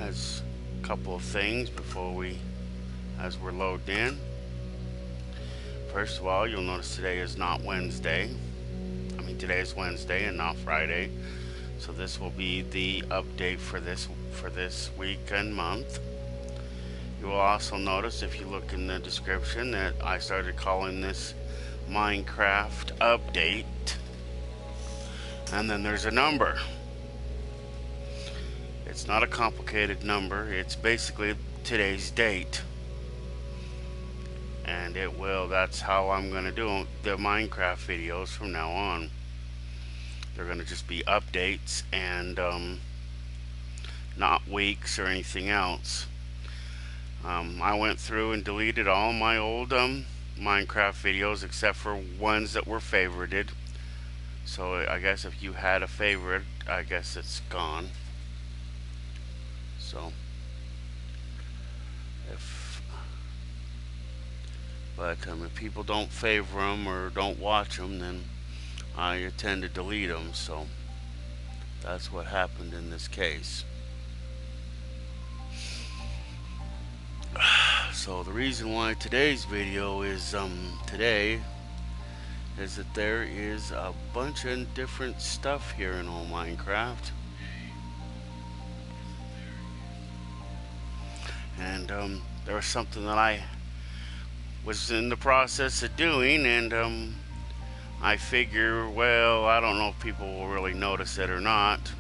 as a couple of things as we're loaded in. First of all, you'll notice today is not Wednesday. Today is Wednesday and not Friday. So this will be the update for this week and month. You will also notice, if you look in the description, that I started calling this Minecraft update. And then there's a number. It's not a complicated number. It's basically today's date. And that's how I'm going to do the Minecraft videos from now on. They're going to just be updates and not weeks or anything else. I went through and deleted all my old Minecraft videos except for ones that were favorited. So I guess if you had a favorite, I guess it's gone. So if people don't favor them or don't watch them, then I tend to delete them. So that's what happened in this case. So the reason why today's video is today is that there is a bunch of different stuff here in old Minecraft. And there was something that I was in the process of doing, and I figure, well, I don't know if people will really notice it or not.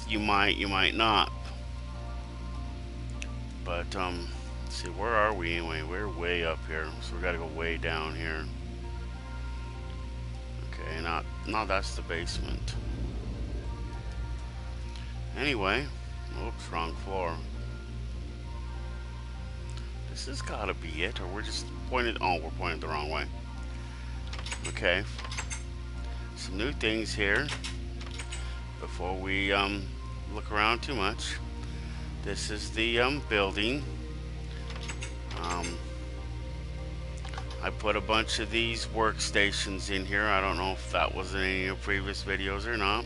You might not. But let's see, where are we anyway? We're way up here, so we gotta go way down here. Okay, no, that's the basement. Anyway, oops, wrong floor. This has gotta be it, or we're just pointed. Oh, we're pointed the wrong way. Okay, some new things here before we look around too much. This is the building. I put a bunch of these workstations in here. I don't know if that was in any of the previous videos or not.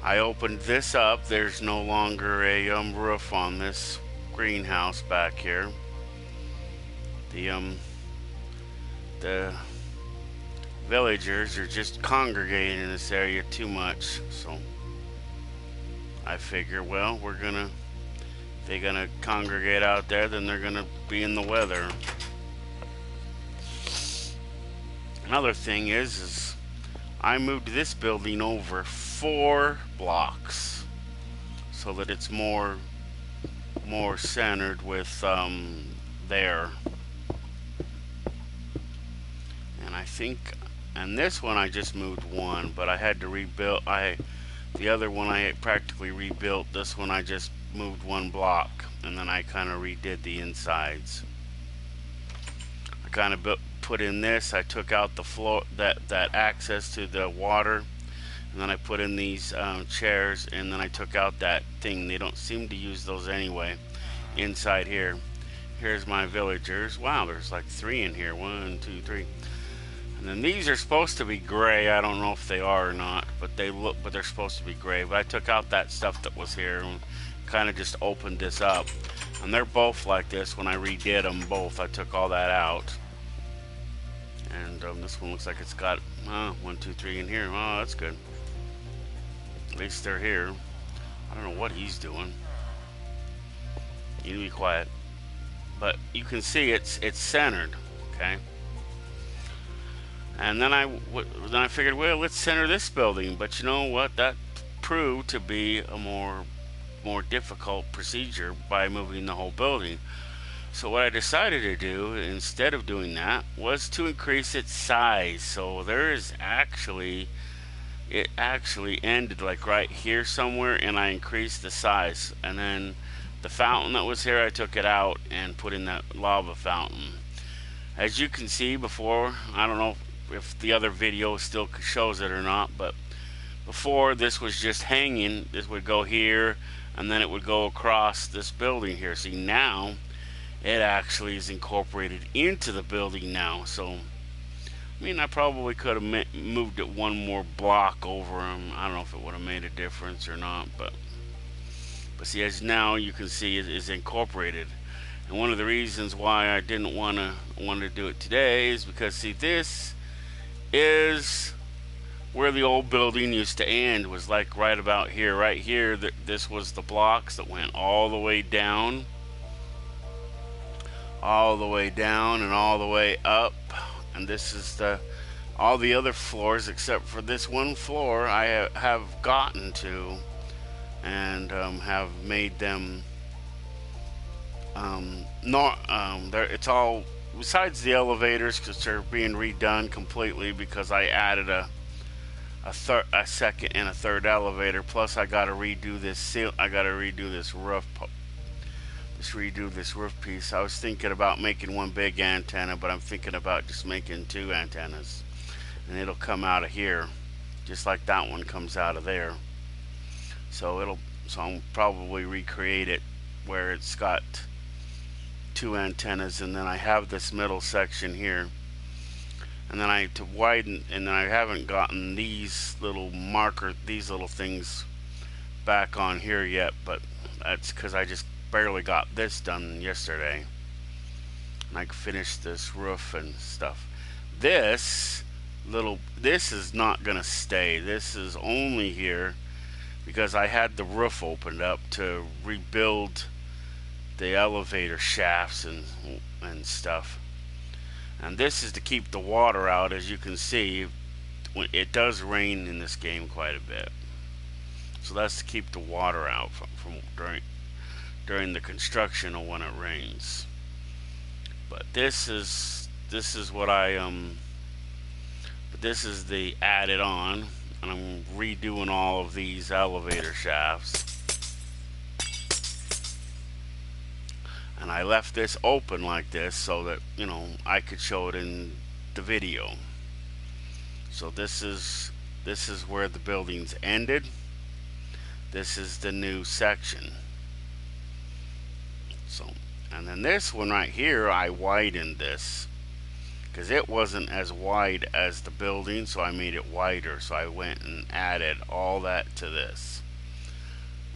I opened this up. There's no longer a roof on this greenhouse back here. The villagers are just congregating in this area too much, so I figure, well, if they're gonna congregate out there, then they're gonna be in the weather. Another thing is I moved this building over 4 blocks so that it's more centered with there. And I think, and this one I just moved 1, but I had to rebuild. The other one I practically rebuilt. This one I just moved 1 block, and then I kind of redid the insides. I kind of put in this. I took out the floor, that access to the water, and then I put in these chairs, and then I took out that thing. They don't seem to use those anyway. Inside here, here's my villagers. Wow, there's like 3 in here. 1, 2, 3. And then these are supposed to be gray. I don't know if they are or not, but they're supposed to be gray. But I took out that stuff that was here and kind of just opened this up. And they're both like this. When I redid them both, I took all that out. And this one looks like it's got 1, 2, 3 in here. Oh, that's good. At least they're here. I don't know what he's doing. You need to be quiet. But you can see it's centered. Okay. And then I figured, well, let's center this building. But you know what? That proved to be a more difficult procedure by moving the whole building. So what I decided to do instead of doing that was to increase its size. So it actually ended like right here somewhere, and I increased the size. And then the fountain that was here, I took it out and put in that lava fountain. As you can see before, I don't know if the other video still shows it or not, but before this was just hanging. This would go here, and then it would go across this building here. See, now it actually is incorporated into the building now. So I probably could have moved it 1 more block over them. I don't know if it would have made a difference or not, but But see, as now you can see, it is incorporated. And one of the reasons why I didn't want to do it today is because, see, this is where the old building used to end, was like right about here. Right here, this was the blocks that went all the way down, all the way down, and all the way up. And this is all the other floors except for this one floor I have gotten to, and have made them not it's all, besides the elevators, because they're being redone completely because I added a second and a third elevator. Plus, I got to redo this roof. Redo this roof piece. I was thinking about making one big antenna, but I'm thinking about just making two antennas, and it'll come out of here, just like that one comes out of there. So I'll probably recreate it where it's got two antennas, and then I have this middle section here. And then to widen, and then I haven't gotten these little things back on here yet, but that's because I just barely got this done yesterday. And I finished this roof and stuff. This is not gonna stay. This is only here because I had the roof opened up to rebuild the elevator shafts and stuff. And this is to keep the water out. As you can see, it does rain in this game quite a bit, so that's to keep the water out from during the construction or when it rains. But this is what but this is the added on, and I'm redoing all of these elevator shafts. And I left this open like this so that, I could show it in the video. So this is where the buildings ended. This is the new section. So, and then this one right here, I widened this because it wasn't as wide as the building, so I made it wider. So I went and added all that to this.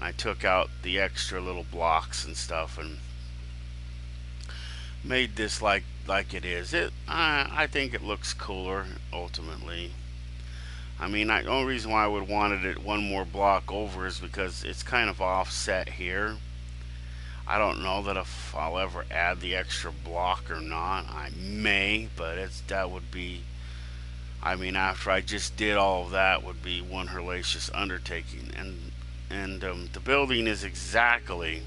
I took out the extra little blocks and stuff and made this like it is. I think it looks cooler ultimately. I mean, the only reason why I would wanted it one more block over is because it's kind of offset here. I don't know that if I'll ever add the extra block or not. I may, but that would be, I mean, after I just did all of that, would be one hellacious undertaking. And the building is exactly,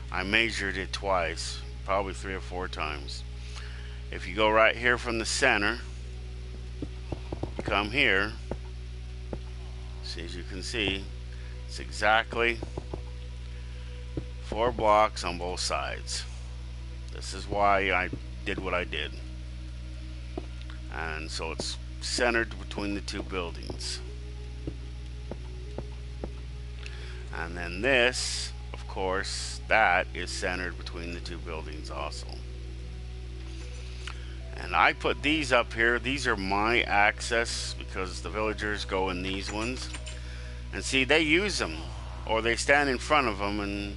I measured it twice, probably 3 or 4 times. If you go right here from the center, come here, see, as you can see, it's exactly 4 blocks on both sides. This is why I did what I did. And so it's centered between the 2 buildings. And then this, of course, that is centered between the 2 buildings also. And I put these up here. These are my access because the villagers go in these ones. And see, they use them, or they stand in front of them and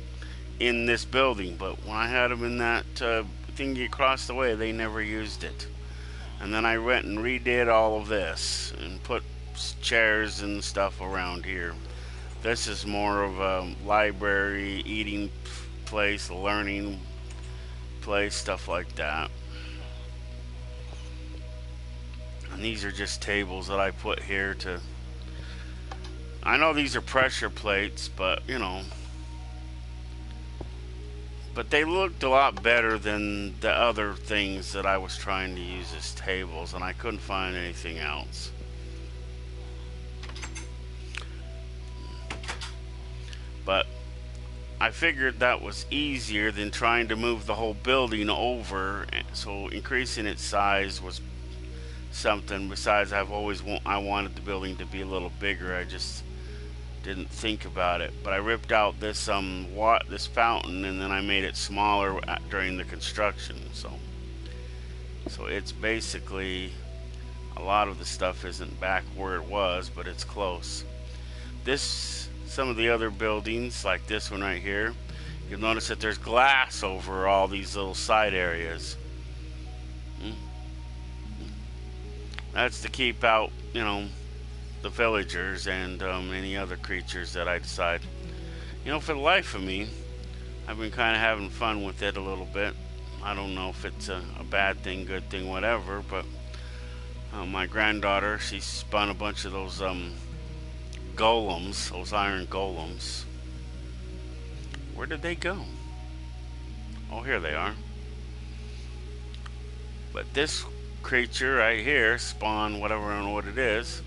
in this building. But when I had them in that thingy across the way, they never used it. And then I went and redid all of this and put chairs and stuff around here. This is more of a library, eating place, learning place, stuff like that. And these are just tables that I put here to, I know these are pressure plates, but but they looked a lot better than the other things that I was trying to use as tables, and I couldn't find anything else. But I figured that was easier than trying to move the whole building over, so increasing its size was something. Besides, I wanted the building to be a little bigger. I just didn't think about it. But I ripped out this this fountain, and then I made it smaller during the construction. So it's basically, a lot of the stuff isn't back where it was, but it's close. This some of the other buildings, like this one right here, you'll notice that there's glass over all these little side areas. That's to keep out, you know, the villagers and any other creatures that I decide. You know, for the life of me, I've been kind of having fun with it a little bit. I don't know if it's a bad thing, good thing, whatever, but my granddaughter, she spun a bunch of those golems, those iron golems. Where did they go? Oh, here they are. But this creature right here spawned whatever, I don't know what it is.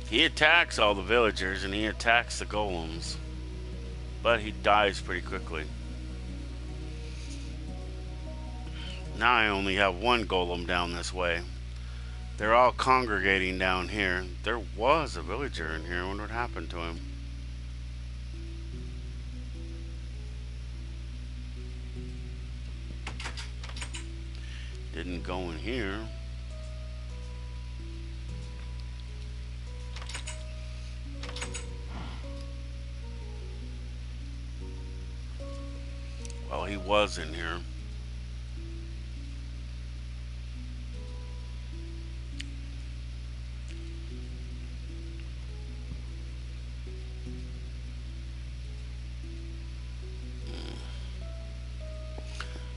He attacks all the villagers and he attacks the golems, but he dies pretty quickly. Now I only have one golem down this way. They're all congregating down here. There was a villager in here. I wonder what happened to him. Didn't go in here. Well, he was in here.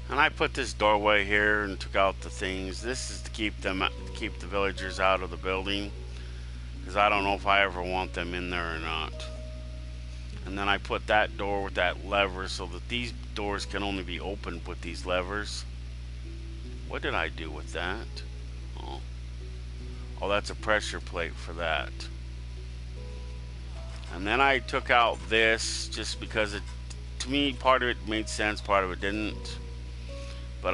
And I put this doorway here and took out the things. This is to keep the villagers out of the building, because I don't know if I ever want them in there or not. And then I put that door with that lever so that these doors can only be opened with these levers. What did I do with that? Oh, that's a pressure plate for that. And then I took out this just because to me, part of it made sense, part of it didn't. But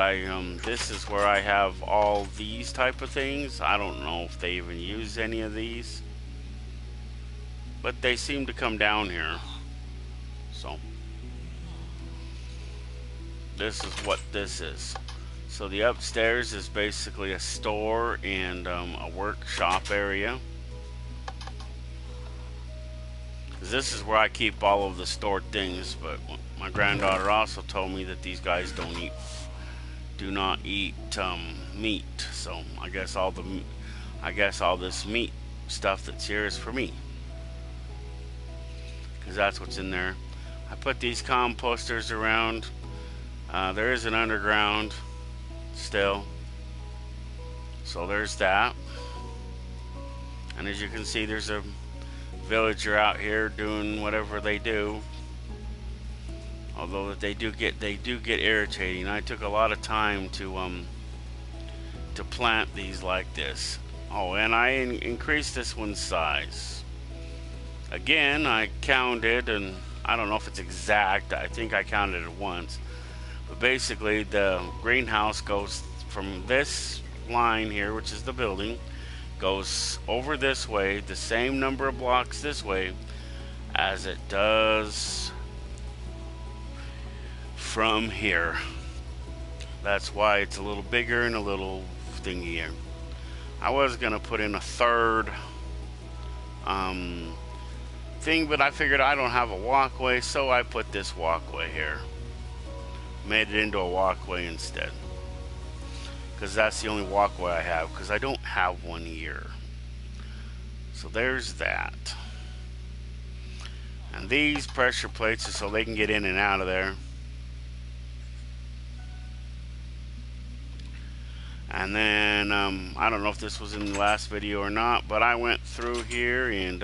this is where I have all these type of things. I don't know if they even use any of these, but they seem to come down here. So this is what this is. So the upstairs is basically a store and a workshop area. This is where I keep all of the stored things, but my granddaughter also told me that these guys do not eat meat. So I guess all this meat stuff that's here is for me, because that's what's in there. I put these composters around. There is an underground still, so there's that. And as you can see, there's a villager out here doing whatever they do. Although they do get irritating. I took a lot of time to plant these like this. Oh, and I increased this one's size. Again, I counted, and I don't know if it's exact. I think I counted it once. But basically, the greenhouse goes from this line here, which is the building, goes over this way, the same number of blocks this way as it does from here. That's why it's a little bigger and a little thingy here. I was gonna put in a third thing, but I figured I don't have a walkway, so I put this walkway here. Made it into a walkway instead, because that's the only walkway I have, because I don't have one here. So there's that. And these pressure plates are so they can get in and out of there. And then I don't know if this was in the last video or not, but I went through here and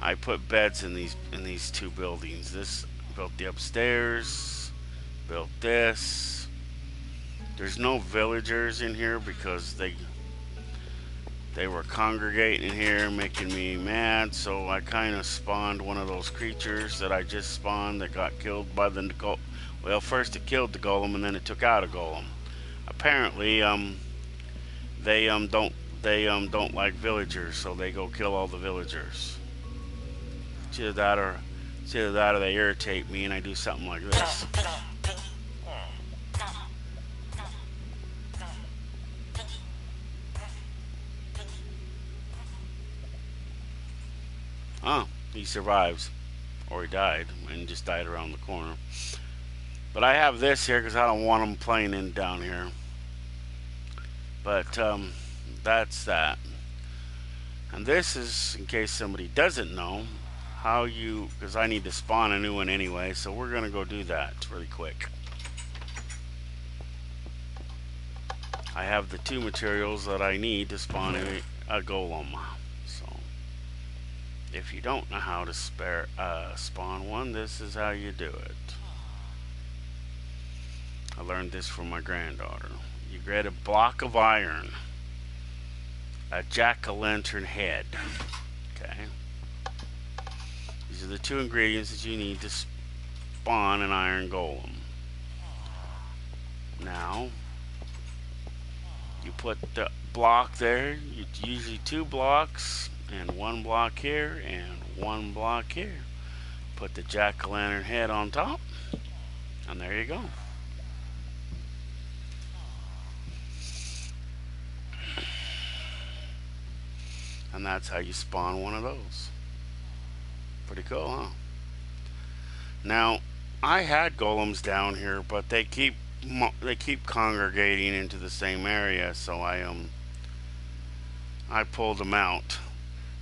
I put beds in these two buildings. This built the upstairs, built this. There's no villagers in here because they were congregating in here, making me mad. So I kind of spawned one of those creatures that I just spawned that got killed by the golem. Well, first it killed the golem and then it took out a golem. Apparently, they don't like villagers, so they go kill all the villagers. It's either that or they irritate me and I do something like this. Oh, he survives. Or he died and just died around the corner. But I have this here because I don't want him playing in down here. But that's that. And this is, in case somebody doesn't know, how you, because I need to spawn a new one anyway, so we're going to go do that really quick. I have the 2 materials that I need to spawn a golem. So, if you don't know how to spawn one, this is how you do it. I learned this from my granddaughter. You get a block of iron, a jack-o'-lantern head. Okay. These are the 2 ingredients that you need to spawn an iron golem. Now, you put the block there. Usually 2 blocks, and 1 block here, and 1 block here. Put the jack-o'-lantern head on top, and there you go. And that's how you spawn one of those. Pretty cool, huh? Now, I had golems down here, but they keep congregating into the same area, so I pulled them out.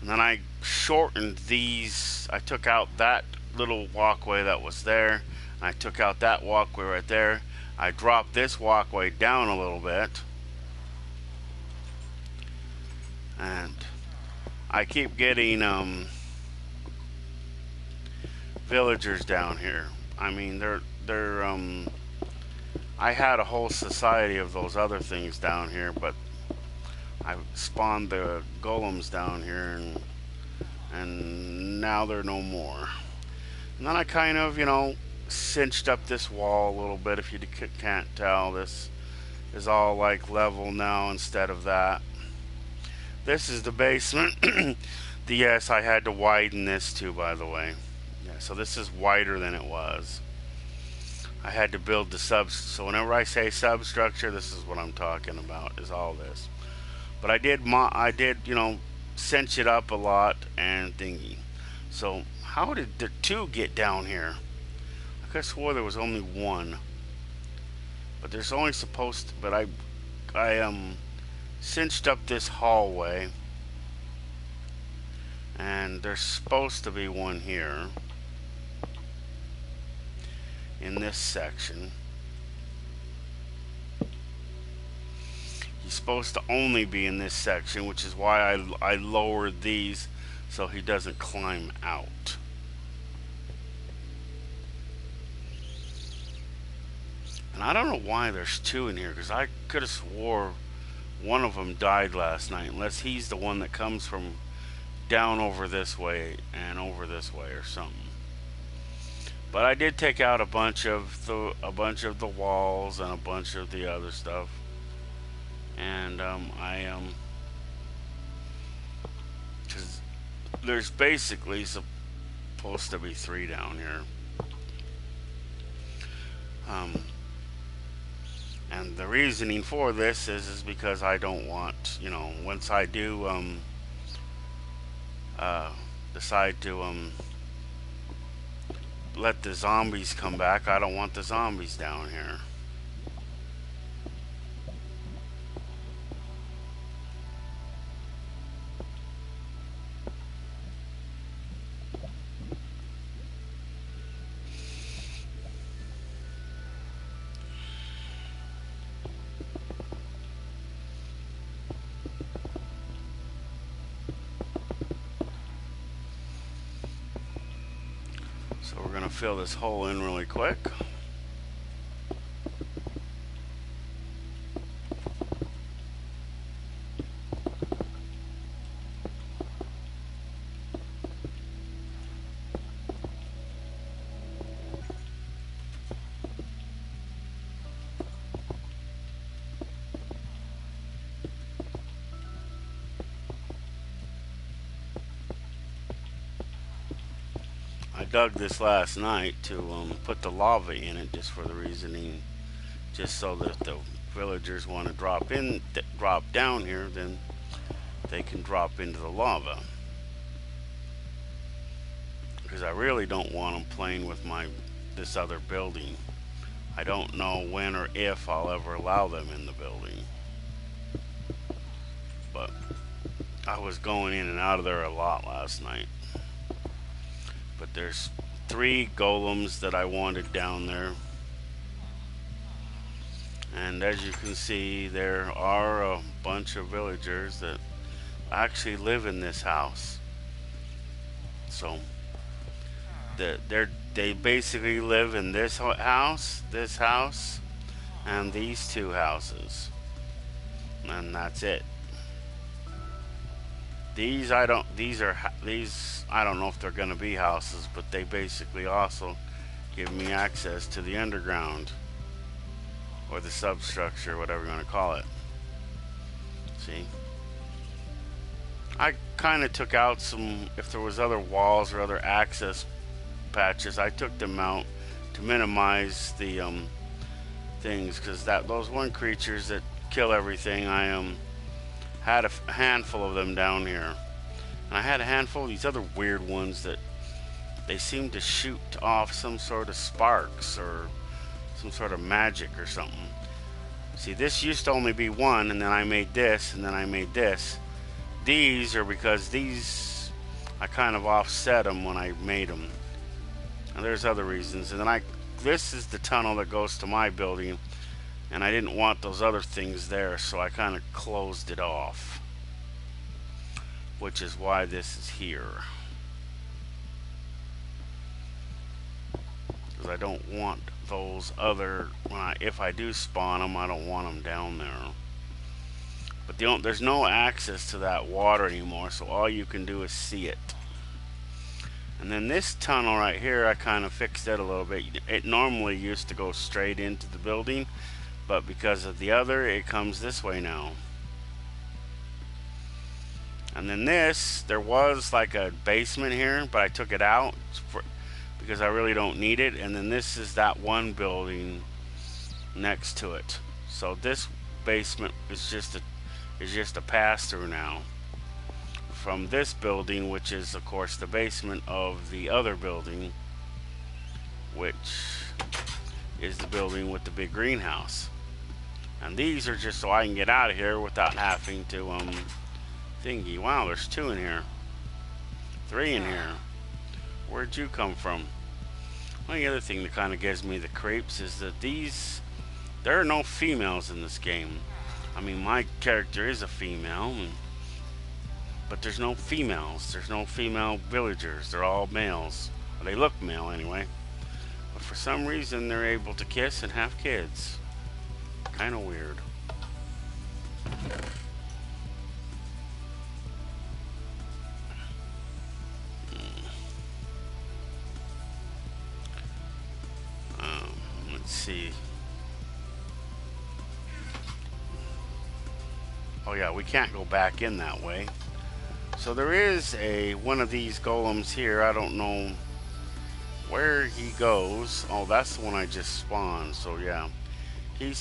And then I shortened these. I took out that little walkway that was there, and I took out that walkway right there. I dropped this walkway down a little bit, and I keep getting villagers down here. I mean, they're I had a whole society of those other things down here, but I spawned the golems down here, and now they're no more. And then I kind of, you know, cinched up this wall a little bit. If you can't tell, this is all like level now instead of that. This is the basement. Yes, I had to widen this too, by the way. Yeah, so this is wider than it was. I had to build the so whenever I say substructure, this is what I'm talking about, is all this. But I did, you know, cinch it up a lot and thingy. So how did the 2 get down here? I could have swore there was only 1. But there's only supposed to, but I cinched up this hallway, and there's supposed to be 1 here in this section. He's supposed to only be in this section, which is why I lowered these so he doesn't climb out. And I don't know why there's 2 in here, because I could have swore one of them died last night, unless he's the one that comes from down over this way and over this way or something. But I did take out a bunch of the walls and a bunch of the other stuff, and because there's basically supposed to be 3 down here. And the reasoning for this is because I don't want, you know, once I do decide to let the zombies come back, I don't want the zombies down here. So we're going to fill this hole in really quick. I dug this last night to put the lava in it, just for the reasoning, just so that if the villagers want to drop down here, then they can drop into the lava. because I really don't want them playing with this other building. I don't know when or if I'll ever allow them in the building. But I was going in and out of there a lot last night. But there's 3 golems that I wanted down there. And as you can see, there are a bunch of villagers that actually live in this house. So they basically live in this house, and these 2 houses. And that's it. These I don't know if they're going to be houses, but they basically also give me access to the underground or the substructure, whatever you want to call it. See? I kind of took out some, if there was other walls or other access patches, I took them out to minimize the things, because those one creatures that kill everything, I had a handful of them down here, and I had a handful of these other weird ones that they seem to shoot off some sort of sparks or some sort of magic or something. See, this used to only be 1, and then I made this, and then I made this. These are because these, I kind of offset them when I made them. And there's other reasons. And then this is the tunnel that goes to my building, and I didn't want those other things there, so I kind of closed it off. Which is why this is here. Because I don't want those other, if I do spawn them, I don't want them down there. But there's no access to that water anymore, so all you can do is see it. And then this tunnel right here, I kind of fixed it a little bit. It normally used to go straight into the building, but because of the other, it comes this way now. And then there was like a basement here, but I took it out because I really don't need it. And then this is that one building next to it. So this basement is just a pass-through now from this building, which is of course the basement of the other building, which is the building with the big greenhouse. And these are just so I can get out of here without having to thingy. Wow, there's 2 in here, 3 in here. Where'd you come from? Well, the other thing that kind of gives me the creeps is that there are no females in this game. I mean, my character is a female, but there's no females. There's no female villagers. They're all males. Well, they look male anyway. But for some reason, they're able to kiss and have kids. Kind of weird. Let's see. Oh yeah, we can't go back in that way. So there is one of these golems here. I don't know where he goes. Oh, that's the one I just spawned. So yeah, he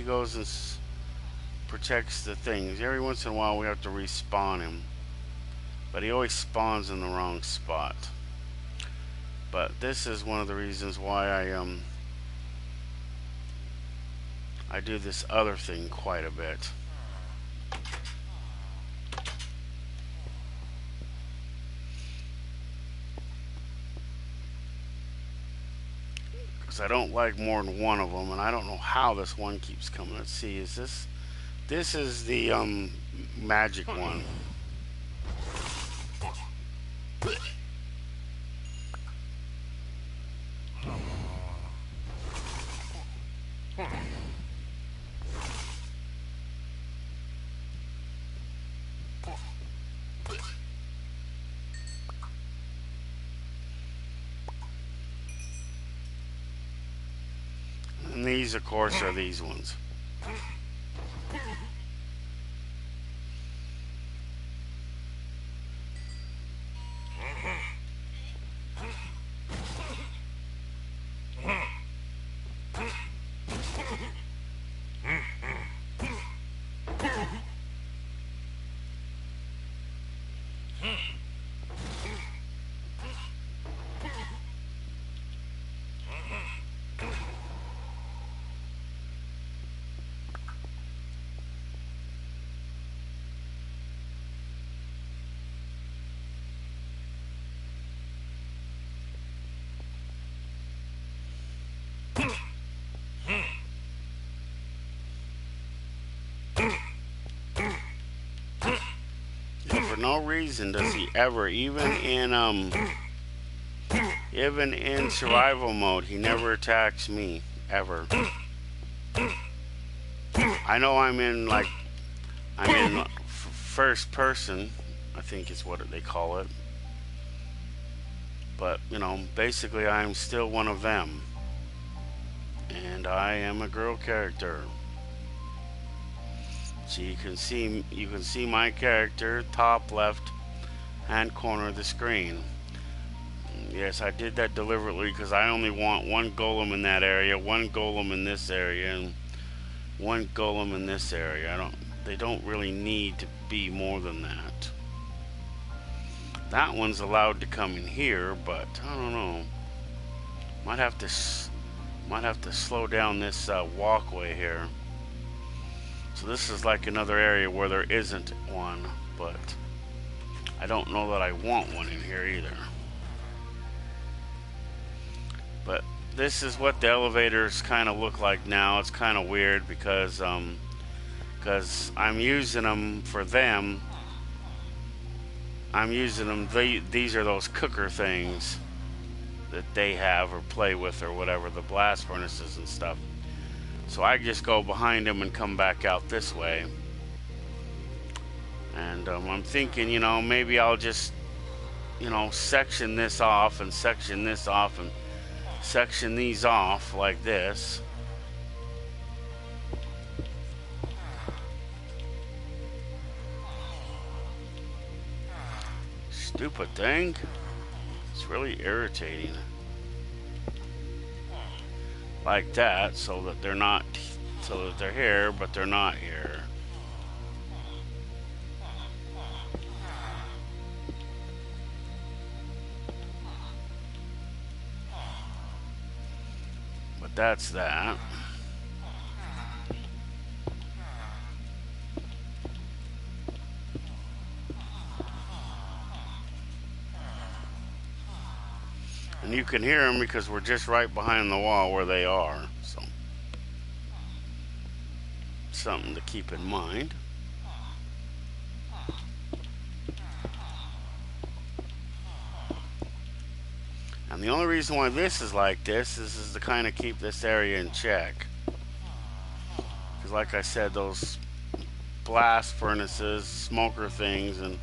goes and protects the things. Every once in a while we have to respawn him, but he always spawns in the wrong spot. But this is one of the reasons why I do this other thing quite a bit. Because I don't like more than one of them, and I don't know how this one keeps coming. Let's see, is this is the magic one. And these, of course, are these ones. no reason does he ever, even in survival mode, he never attacks me, ever. I know I'm in first person, I think is what they call it. But, you know, basically I'm still one of them. And I am a girl character. So you can see my character, top left hand corner of the screen. Yes, I did that deliberately because I only want one golem in that area, one golem in this area, and one golem in this area. They don't really need to be more than that. That one's allowed to come in here, but I don't know. Might have to slow down this walkway here. So this is like another area where there isn't one, but I don't know that I want one in here either. But this is what the elevators kind of look like now. It's kind of weird because I'm using them for them. I'm using them. These are those cooker things that they have or play with or whatever, the blast furnaces and stuff. So I just go behind them and come back out this way. And I'm thinking, you know, maybe I'll just, you know, section this off and section this off and section these off like this. Stupid thing. It's really irritating. Like that, so that they're here, but they're not here. But that's that. And you can hear them because we're just right behind the wall where they are. So, something to keep in mind. And the only reason why this is like this is to kind of keep this area in check. Because like I said, those blast furnaces, smoker things, and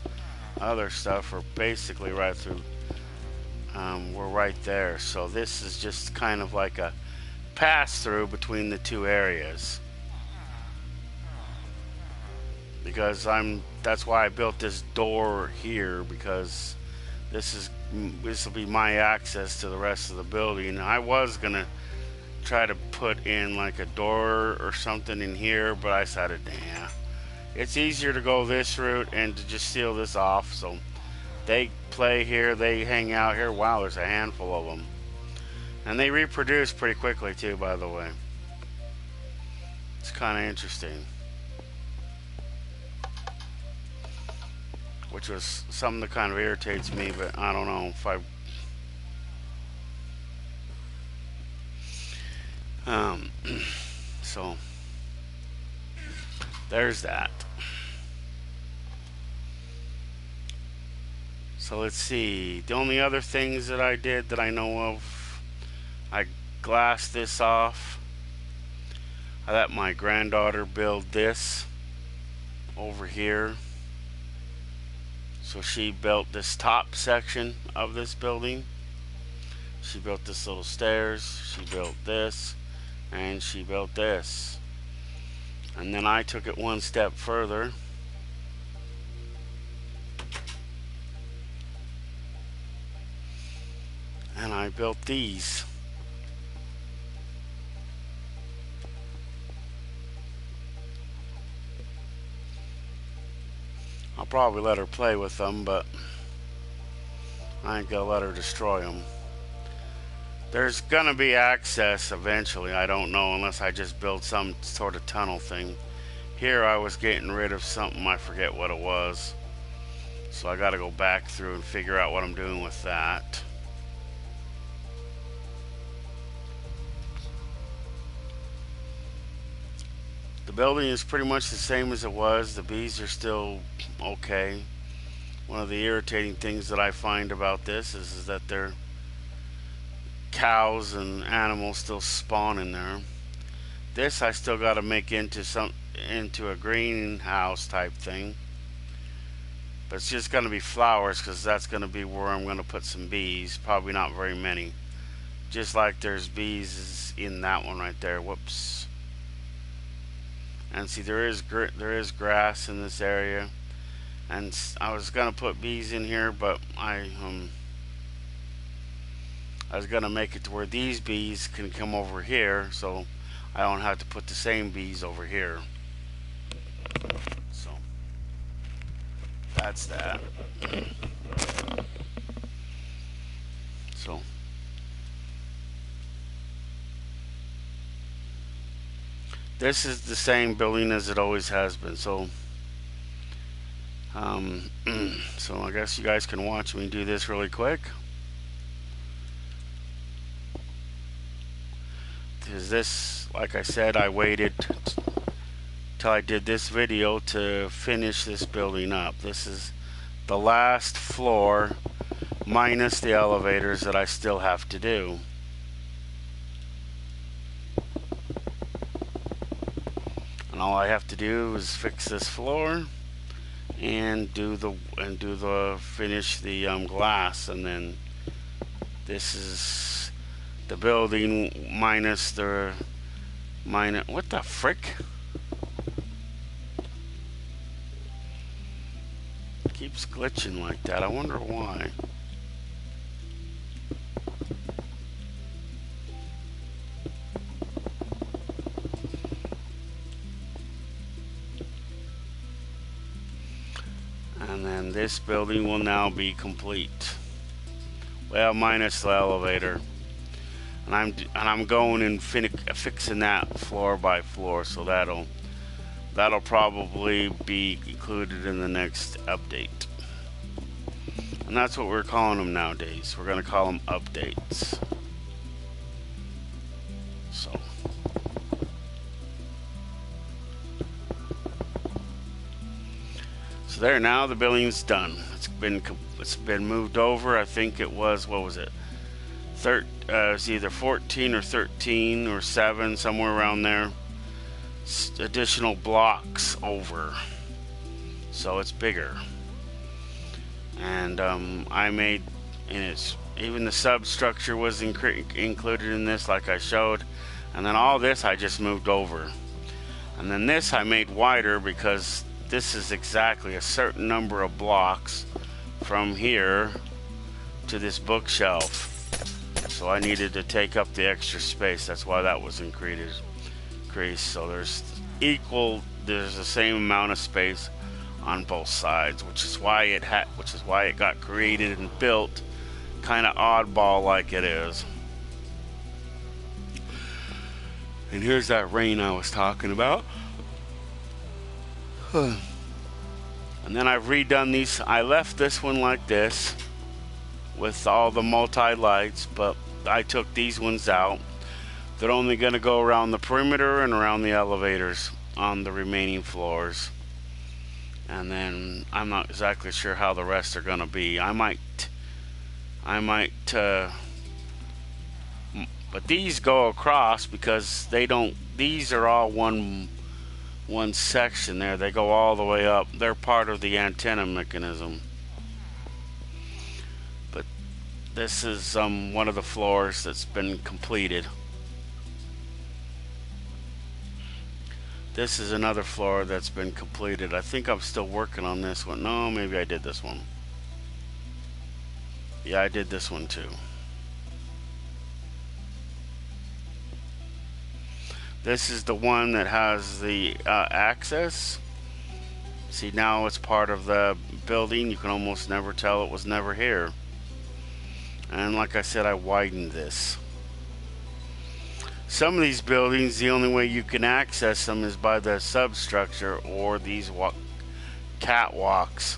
other stuff are basically right through. We're right there, so this is just kind of like a pass-through between the two areas. Because that's why I built this door here, because this will be my access to the rest of the building. I was gonna try to put in like a door or something in here, but I decided, nah, it's easier to go this route and to just seal this off. So they play here, they hang out here. Wow, there's a handful of them. And they reproduce pretty quickly too, by the way. It's kind of interesting. Which was something that kind of irritates me, but I don't know if so there's that. So let's see. The only other things that I did that I know of, I glassed this off. I let my granddaughter build this over here. So she built this top section of this building. She built this little stairs. She built this. And she built this. And then I took it one step further. And I built these. I'll probably let her play with them, but I ain't gonna let her destroy them. There's gonna be access eventually, I don't know, unless I just build some sort of tunnel thing. Here I was getting rid of something, I forget what it was. So I gotta go back through and figure out what I'm doing with that. The building is pretty much the same as it was. The bees are still okay. One of the irritating things that I find about this is that there cows and animals still spawn in there. This I still got to make into a greenhouse type thing, but it's just going to be flowers because that's going to be where I'm going to put some bees. Probably not very many, just like there's bees in that one right there. Whoops. And see, there is grass in this area, and I was gonna put bees in here, but I was gonna make it to where these bees can come over here, so I don't have to put the same bees over here. So that's that. So this is the same building as it always has been. So so I guess you guys can watch me do this really quick. Because this, like I said, I waited till I did this video to finish this building up. This is the last floor minus the elevators that I still have to do. And all I have to do is fix this floor and finish the glass, and then this is the building minus what the frick? It keeps glitching like that. I wonder why. And then this building will now be complete. Well, minus the elevator. And I'm going and fixing that floor by floor, so that'll probably be included in the next update. And that's what we're calling them nowadays. We're gonna call them updates. So there, now the building's done. It's been moved over. I think it was, what was it? It was either 14 or 13 or 7, somewhere around there. Additional blocks over, so it's bigger. And I made, and it's even the substructure was included in this, like I showed. And then all this I just moved over. And then this I made wider because this is exactly a certain number of blocks from here to this bookshelf. So I needed to take up the extra space. That's why that was increased. So there's the same amount of space on both sides, which is why it got created and built kind of oddball like it is. And here's that rain I was talking about. And then I've redone these. I left this one like this with all the multi-lights, but I took these ones out. They're only going to go around the perimeter and around the elevators on the remaining floors. And then I'm not exactly sure how the rest are going to be. I might but these go across because these are all one section there. They go all the way up. They're part of the antenna mechanism. But this is one of the floors that's been completed. This is another floor that's been completed. I think I'm still working on this one. No, maybe I did this one. Yeah, I did this one too. This is the one that has the access. See, now it's part of the building. You can almost never tell it was never here. And like I said, I widened this. Some of these buildings, the only way you can access them is by the substructure or these catwalks.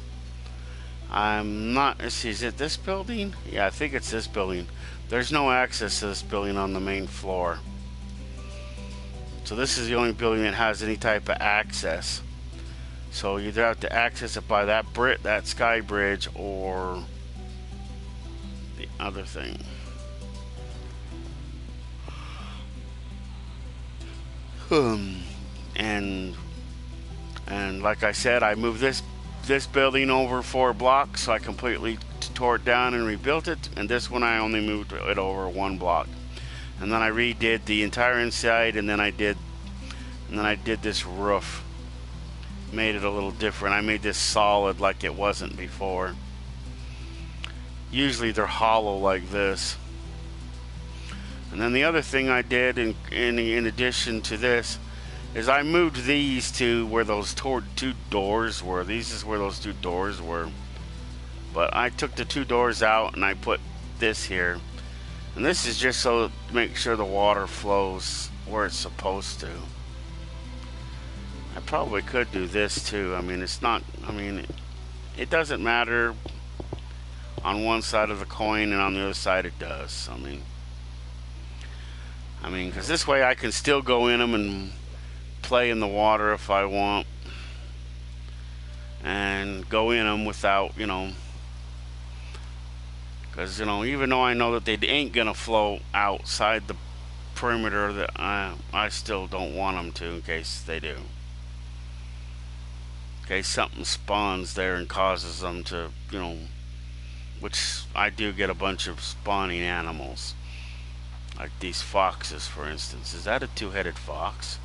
I'm not, is it this building? Yeah, I think it's this building. There's no access to this building on the main floor. So this is the only building that has any type of access. So you either have to access it by that sky bridge or the other thing. And like I said, I moved this building over 4 blocks, so I completely tore it down and rebuilt it. And this one I only moved it over 1 block. And then I redid the entire inside, and then I did this roof. Made it a little different. I made this solid like it wasn't before. Usually they're hollow like this. And then the other thing I did in addition to this is I moved these to where those 2 doors were. These is where those 2 doors were. But I took the 2 doors out and I put this here. And this is just so to make sure the water flows where it's supposed to. I probably could do this too. I mean, it's not, I mean, it doesn't matter on one side of the coin, and on the other side it does. I mean, because this way I can still go in them and play in the water if I want. And go in them without, you know, because, you know, even though I know that they ain't gonna flow outside the perimeter, that I still don't want them to in case they do. In case something spawns there and causes them to, you know, which I do get a bunch of spawning animals. Like these foxes, for instance. Is that a 2-headed fox?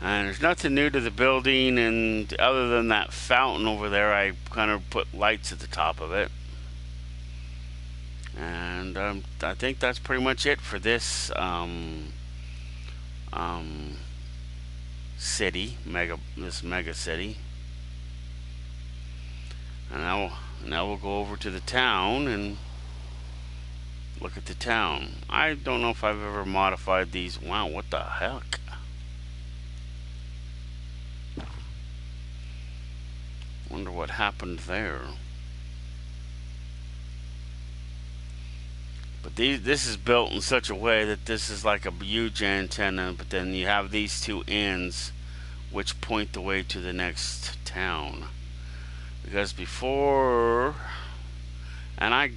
And there's nothing new to the building, and other than that fountain over there, I kind of put lights at the top of it. And I think that's pretty much it for this city, this mega city. And now we'll go over to the town and look at the town. I don't know if I've ever modified these. Wow, what the heck? Wonder what happened there. But this is built in such a way that this is like a huge antenna, but then you have these 2 ends which point the way to the next town. Because before, and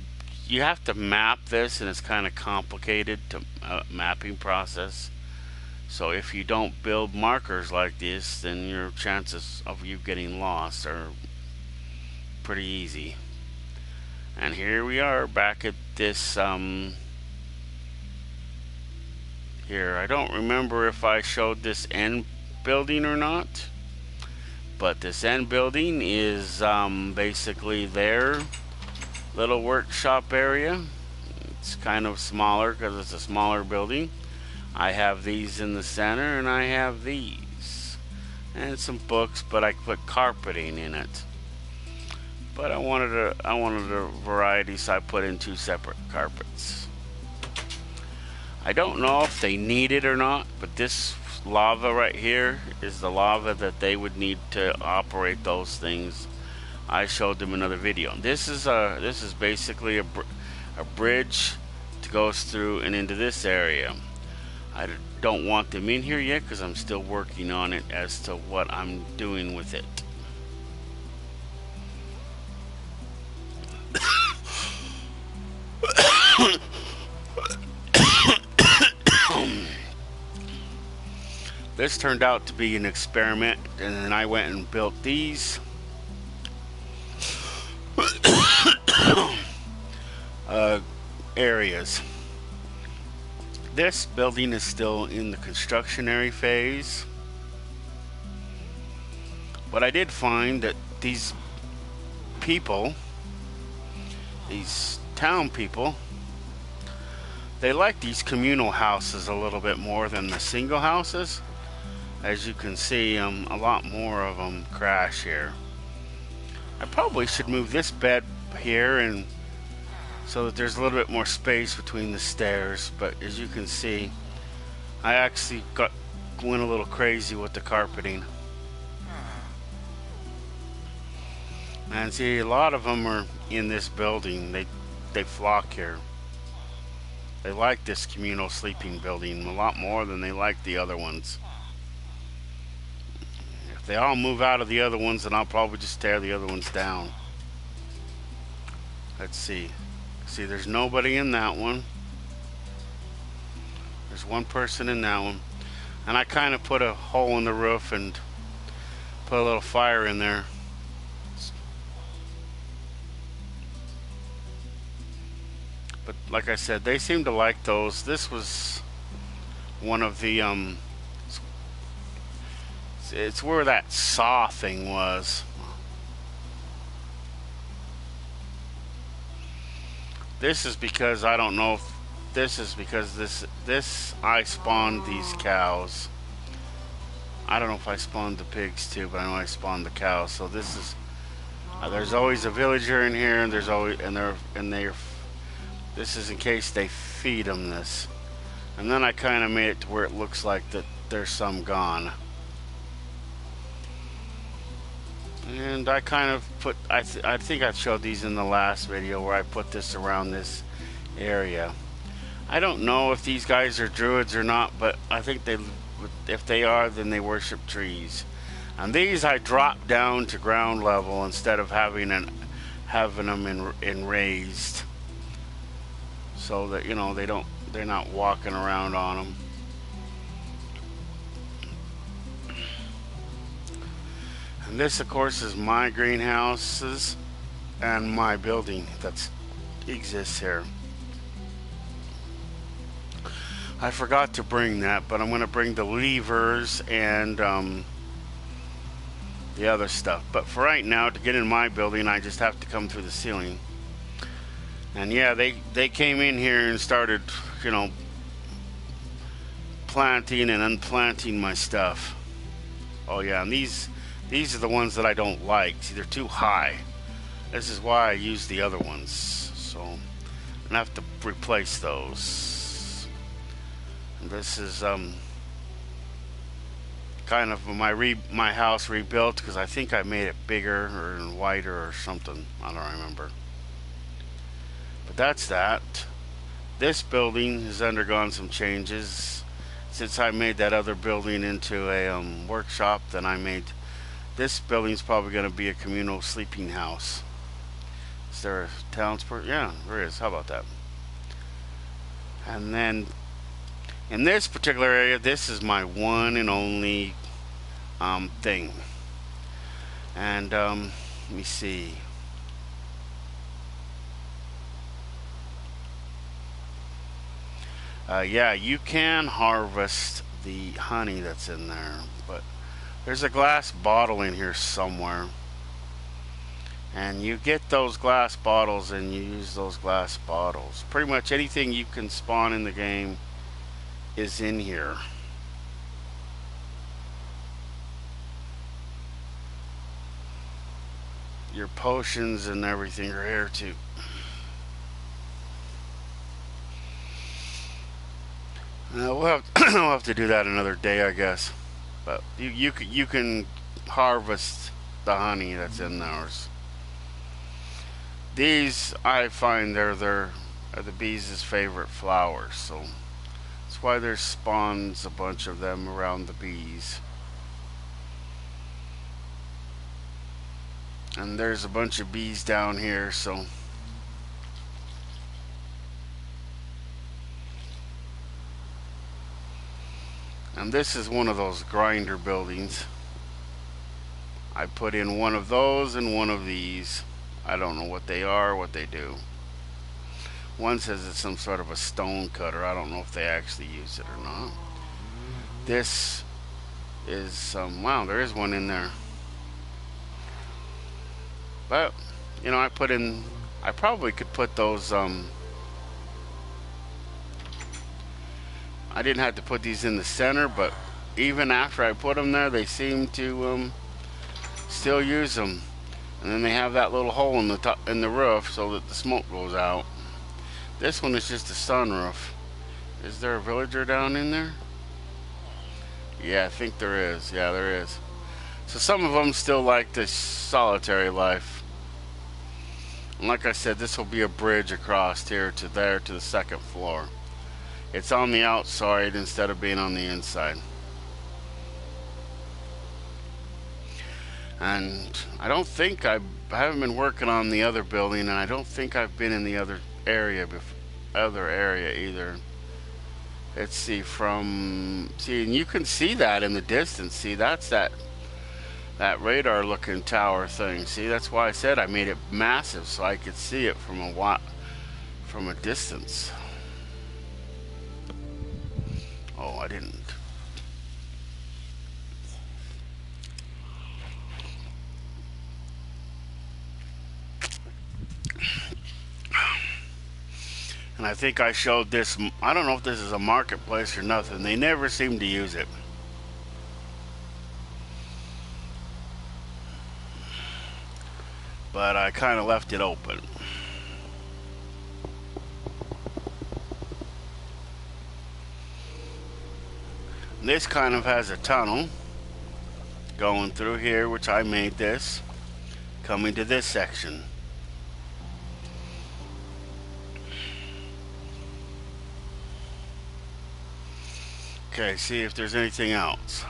you have to map this, and it's kind of complicated to mapping process. So if you don't build markers like this, then your chances of you getting lost are pretty easy. And here we are back at this here. I don't remember if I showed this end building or not, but this end building is basically their little workshop area. It's kind of smaller because it's a smaller building. I have these in the center, and I have these and some books, but I put carpeting in it. But I wanted a variety, so I put in 2 separate carpets. I don't know if they need it or not, but this lava right here is the lava that they would need to operate those things. I showed them another video. This is basically a bridge that goes through and into this area. I don't want them in here yet because I'm still working on it as to what I'm doing with it. This turned out to be an experiment, and then I went and built these areas. This building is still in the constructionary phase, but I did find that these people, these town people, they like these communal houses a little bit more than the single houses. As you can see, a lot more of them crash here. I probably should move this bed here and so that there's a little bit more space between the stairs, but as you can see, I actually went a little crazy with the carpeting. And see, a lot of them are in this building. They flock here. They like this communal sleeping building a lot more than they like the other ones. If they all move out of the other ones, then I'll probably just tear the other ones down. Let's see. See, there's nobody in that one. There's one person in that one. And I kind of put a hole in the roof and put a little fire in there. But like I said, they seem to like those. This was one of the it's where that saw thing was. This is because I don't know if this is because this I spawned these cows. I don't know if I spawned the pigs too, but I know I spawned the cows. So this is there's always a villager in here, and there's always this is in case they feed them this. And then I kind of made it to where it looks like that there's some gone. And I kind of put, I think I showed these in the last video where I put this around this area. I don't know if these guys are druids or not, but I think if they are, then they worship trees. And these I dropped down to ground level instead of having them in raised, so that, you know, they're not walking around on them. And this, of course, is my greenhouses and my building that exists here. I forgot to bring that, but I'm going to bring the levers and the other stuff. But for right now, to get in my building, I just have to come through the ceiling. And yeah, they came in here and started, you know, planting and unplanting my stuff. Oh yeah, and these are the ones that I don't like. See, they're too high. This is why I use the other ones. So I'm gonna have to replace those. And this is kind of my house rebuilt, because I think I made it bigger or wider or something. I don't remember. But that's that. This building has undergone some changes since I made that other building into a workshop. Then I made this building's probably going to be a communal sleeping house. Is there a town sport? Yeah, there is. How about that? And then in this particular area, this is my one and only thing. And let me see. Yeah, you can harvest the honey that's in there, but there's a glass bottle in here somewhere, and you get those glass bottles and you use those glass bottles. Pretty much anything you can spawn in the game is in here. Your potions and everything are here too. We'll have to do that another day, I guess. But you can harvest the honey that's in theirs. These, I find, are the bees' favorite flowers, so that's why there spawns a bunch of them around the bees. And there's a bunch of bees down here, so and this is one of those grinder buildings. I put in one of those and one of these. I don't know what they are, what they do. One says it's some sort of a stone cutter. I don't know if they actually use it or not. This is wow, there is one in there. But you know, I probably could put those I didn't have to put these in the center, but even after I put them there, they seem to still use them. And then they have that little hole in the top, in the roof, so that the smoke goes out. This one is just a sunroof. Is there a villager down in there? Yeah, I think there is. Yeah, there is. So some of them still like this solitary life. And like I said, this will be a bridge across here to there to the second floor. It's on the outside instead of being on the inside. And I don't think I haven't been working on the other building, and I don't think I've been in the other area either. Let's see, and you can see that in the distance. See, that's that radar looking tower thing. See, that's why I said I made it massive so I could see it from a distance. Oh, I didn't. And I think I showed this. I don't know if this is a marketplace or nothing. They never seem to use it. But I kind of left it open. This kind of has a tunnel going through here, which I made this, coming to this section. Okay, see if there's anything else.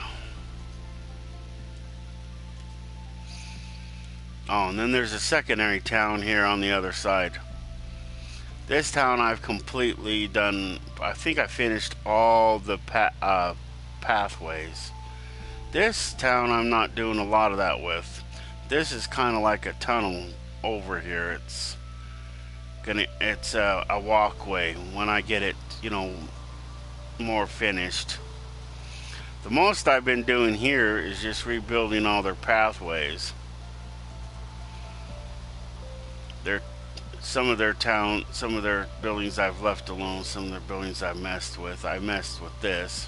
Oh, and then there's a secondary town here on the other side. This town I've completely done. I think I finished all the pathways. This town I'm not doing a lot of that with. This is kind of like a tunnel over here. It's a walkway when I get it, more finished. The most I've been doing here is just rebuilding all their pathways. Some of their buildings I've left alone, some of their buildings I've messed with. I messed with this.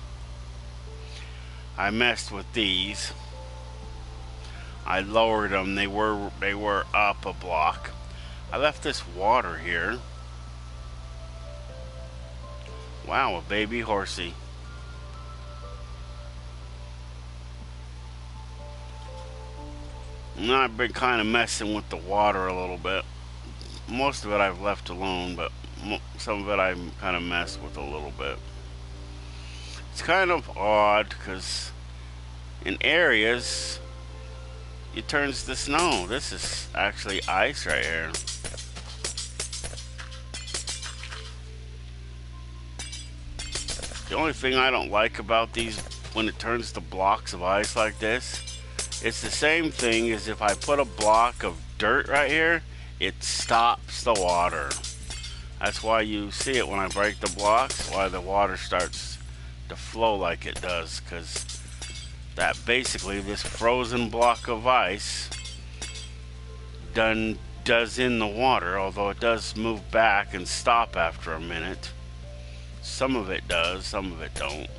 I messed with these. I lowered them. They were up a block. I left this water here. Wow, a baby horsey. And I've been kind of messing with the water a little bit. Most of it I've left alone, but some of it I've kind of messed with a little bit. It's kind of odd because in areas it turns to snow. This is actually ice right here. The only thing I don't like about these, when it turns to blocks of ice like this, it's the same thing as if I put a block of dirt right here, it stops the water. That's why you see it when I break the blocks, why the water starts to flow like it does, because that basically this frozen block of ice does in the water, although it does move back and stop after a minute. Some of it does, some of it don't.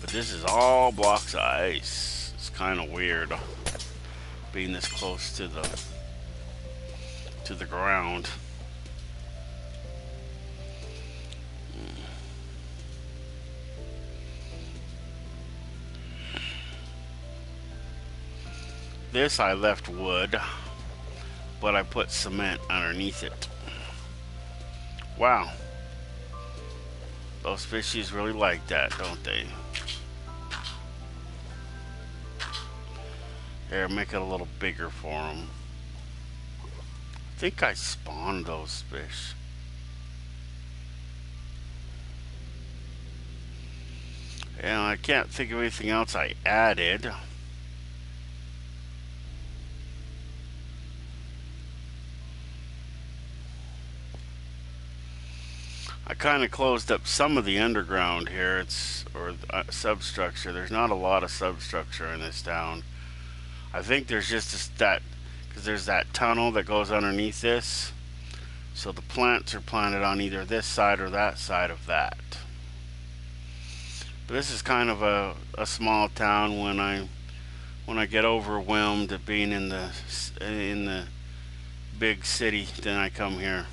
But this is all blocks of ice. It's kind of weird being this close to the ground. This I left wood, but I put cement underneath it. Wow. Those fishies really like that, don't they? Here, make it a little bigger for them. I think I spawned those fish. And I can't think of anything else I added. I kind of closed up some of the underground here, or substructure. There's not a lot of substructure in this town. I think there's just because there's that tunnel that goes underneath this. So the plants are planted on either this side or that side of that. But this is kind of a small town. When I get overwhelmed at being in the big city, then I come here.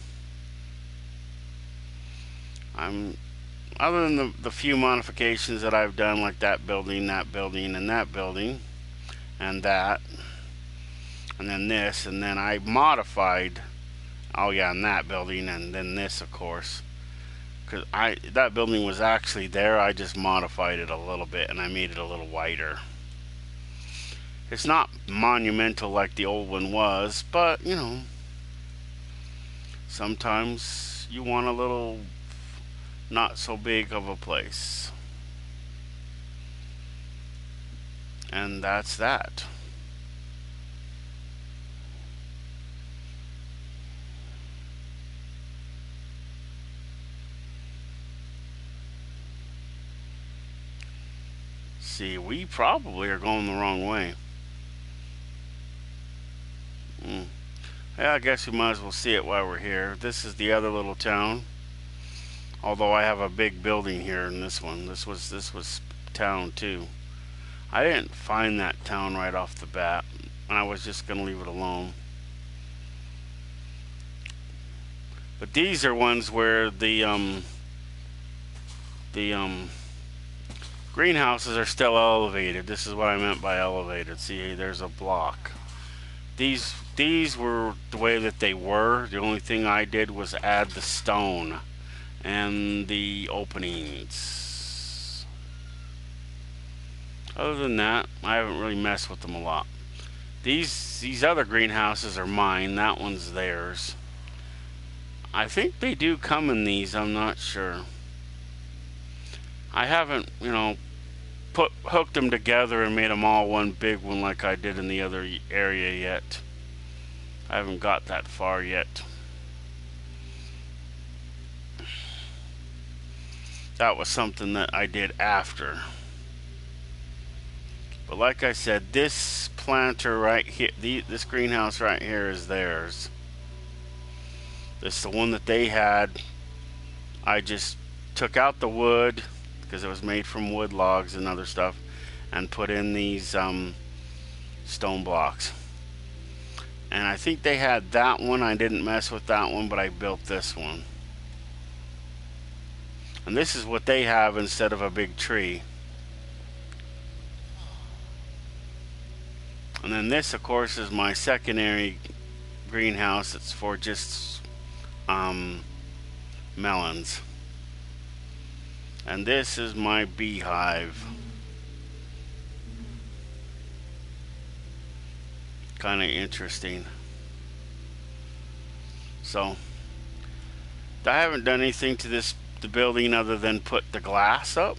Other than the few modifications that I've done, like that building, and that building, and that, and then this, and then I modified, oh yeah, and that building, and then this, of course. because that building was actually there. I just modified it a little bit and I made it a little wider. It's not monumental like the old one was, but you know, sometimes you want a little not so big of a place. And that's that. See, we probably are going the wrong way. Yeah, I guess we might as well see it while we're here. This is the other little town. Although I have a big building here in this one. This was town too. I didn't find that town right off the bat, and I was just gonna leave it alone. But these are ones where the greenhouses are still elevated. This is what I meant by elevated. See, there's a block. These were the way that they were. The only thing I did was add the stone and the openings. Other than that, I haven't really messed with them a lot. These other greenhouses are mine. That one's theirs. I think they do come in these. I'm not sure. I haven't, you know, hooked them together and made them all one big one like I did in the other area yet. I haven't got that far yet. That was something that I did after. But like I said, this planter right here, this greenhouse right here is theirs. This is the one that they had. I just took out the wood because it was made from wood logs and other stuff, and put in these stone blocks. And I think they had that one. I didn't mess with that one, but I built this one. And this is what they have instead of a big tree. And then this, of course, is my secondary greenhouse. It's for just melons. And this is my beehive. Kind of interesting. So I haven't done anything to the building other than put the glass up.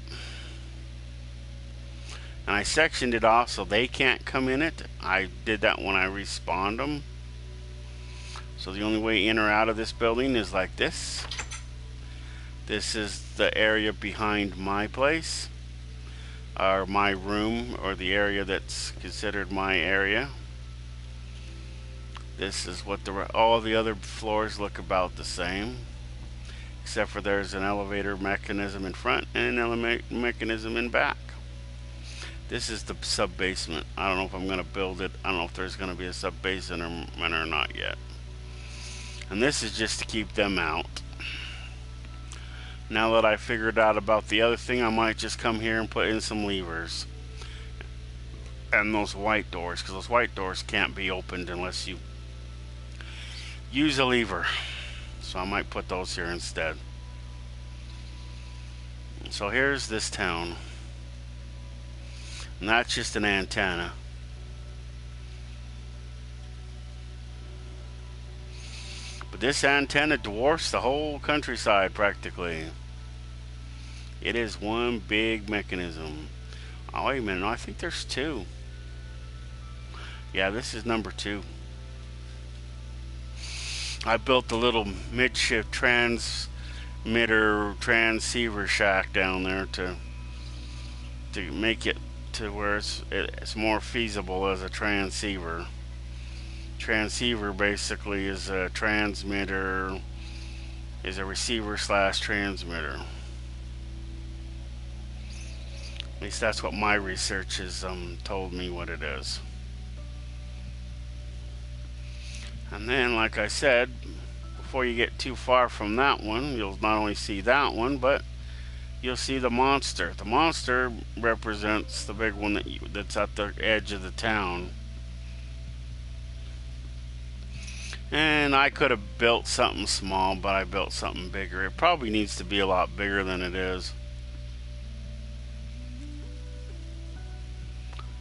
And I sectioned it off so they can't come in it. I did that when I respawned them. So the only way in or out of this building is like this. This is the area behind my place, or my room, or the area that's considered my area. This is what all the other floors look about the same, except for there's an elevator mechanism in front and an elevator mechanism in back. This is the sub-basement. I don't know if I'm going to build it. I don't know if there's going to be a sub-basement or not yet. And this is just to keep them out. Now that I figured out about the other thing, I might just come here and put in some levers. And those white doors, because those white doors can't be opened unless you use a lever. So I might put those here instead. So here's this town. And that's just an antenna. But this antenna dwarfs the whole countryside practically. It is one big mechanism. Oh, wait a minute. No, I think there's two. Yeah, this is number 2. I built a little midship transmitter transceiver shack down there to make it to where it's more feasible as a transceiver. Transceiver basically is a transmitter, is a receiver slash transmitter. At least that's what my research has told me what it is. And then, like I said, before you get too far from that one, you'll not only see that one, but you'll see the monster. The monster represents the big one that's at the edge of the town. And I could have built something small, but I built something bigger. It probably needs to be a lot bigger than it is.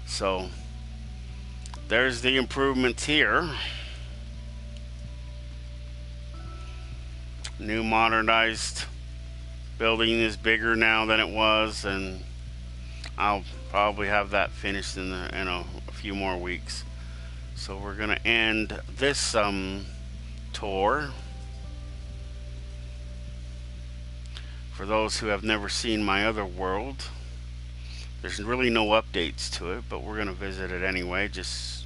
So there's the improvements here. New modernized building is bigger now than it was, and I'll probably have that finished in a few more weeks. So we're gonna end this tour. For those who have never seen my other world, there's really no updates to it, but we're gonna visit it anyway, just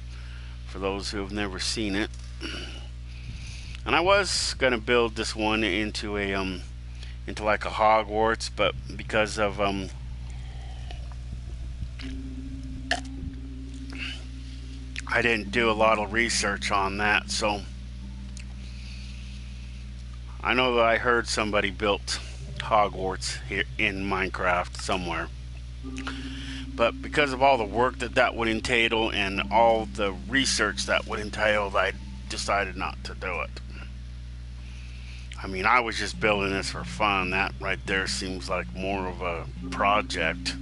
for those who have never seen it. And I was gonna build this one into a into like a Hogwarts, but because of I didn't do a lot of research on that, so I know that I heard somebody built Hogwarts here in Minecraft somewhere, but because of all the work that would entail and all the research that would entail, I decided not to do it. I mean, I was just building this for fun. That right there seems like more of a project,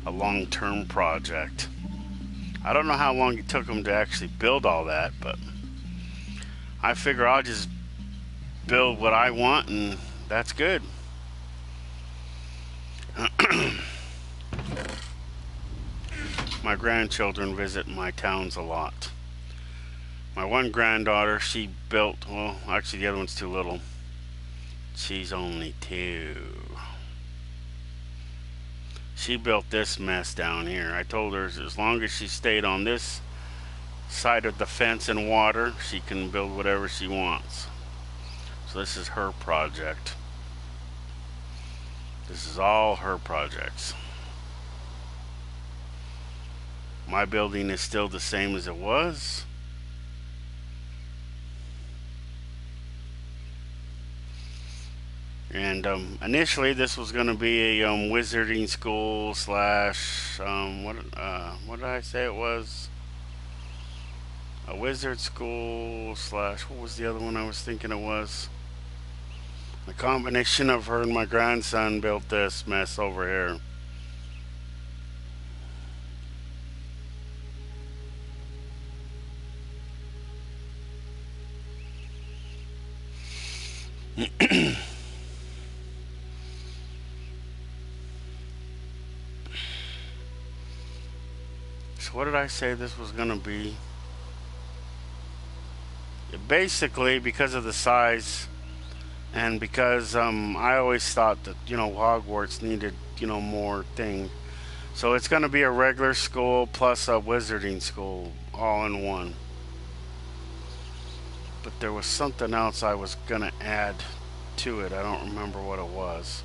a long-term project. I don't know how long it took them to actually build all that, but I figure I'll just build what I want, and that's good. My grandchildren visit my towns a lot. My one granddaughter, she built, well, actually the other one's too little. She's only 2. She built this mess down here. I told her as long as she stayed on this side of the fence and water, she can build whatever she wants. So this is her project. This is all her projects. My building is still the same as it was. And initially this was going to be a wizarding school slash what did I say it was? A wizard school slash, what was the other one I was thinking it was? A combination of her and my grandson built this mess over here. So what did I say this was going to be? Basically, because of the size, and because I always thought that Hogwarts needed more thing, so it's going to be a regular school plus a wizarding school all in one. But there was something else I was going to add to it. I don't remember what it was.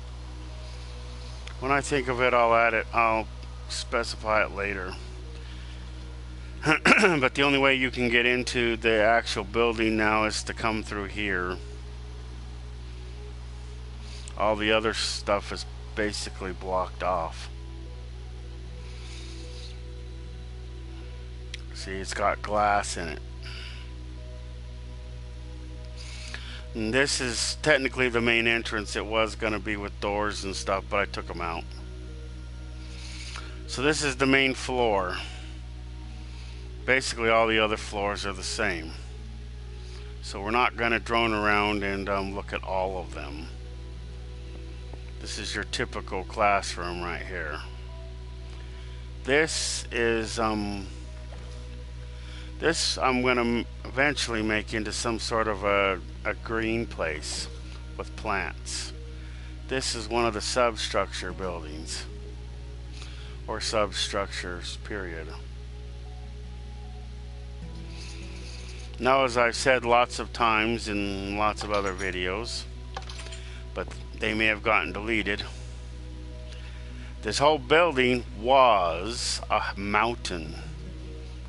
When I think of it, I'll add it. I'll specify it later. But the only way you can get into the actual building now is to come through here. All the other stuff is basically blocked off. See, it's got glass in it. And this is technically the main entrance. It was going to be with doors and stuff, but I took them out. So this is the main floor. Basically all the other floors are the same. So we're not going to drone around and look at all of them. This is your typical classroom right here. This is this I'm going to eventually make into some sort of a green place with plants. This is one of the substructure buildings, or substructures, period. Now, as I've said lots of times in lots of other videos, but they may have gotten deleted, this whole building was a mountain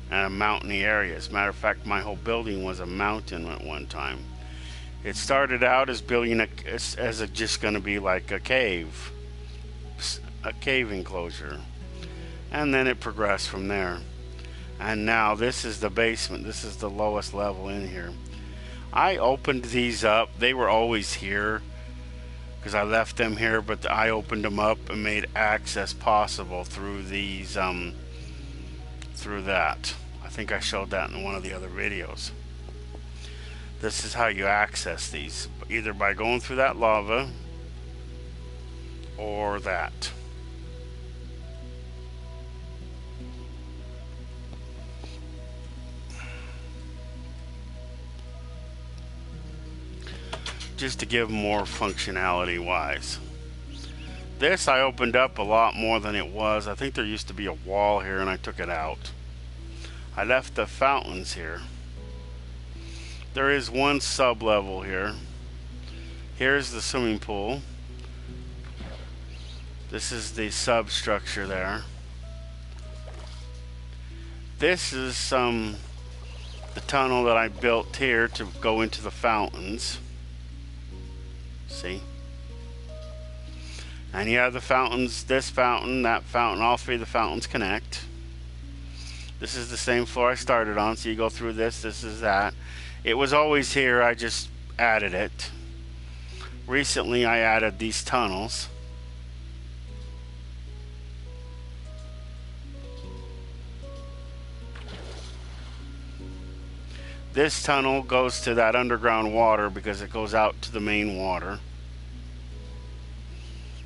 and a mountainy area. As a matter of fact, my whole building was a mountain at one time. It started out as building just going to be like a cave enclosure, and then it progressed from there. And now this is the basement. This is the lowest level in here. I opened these up. They were always here because I left them here, but I opened them up and made access possible through these, through that. I think I showed that in one of the other videos. This is how you access these, either by going through that lava or that. Just to give more functionality wise. This I opened up a lot more than it was. I think there used to be a wall here and I took it out. I left the fountains here. There is one sub level here. Here's the swimming pool. This is the substructure there. This is the tunnel that I built here to go into the fountains. See? And you have the fountains, this fountain, that fountain, all three of the fountains connect. This is the same floor I started on, so you go through this, this is that. It was always here, I just added it. Recently I added these tunnels. This tunnel goes to that underground water because it goes out to the main water.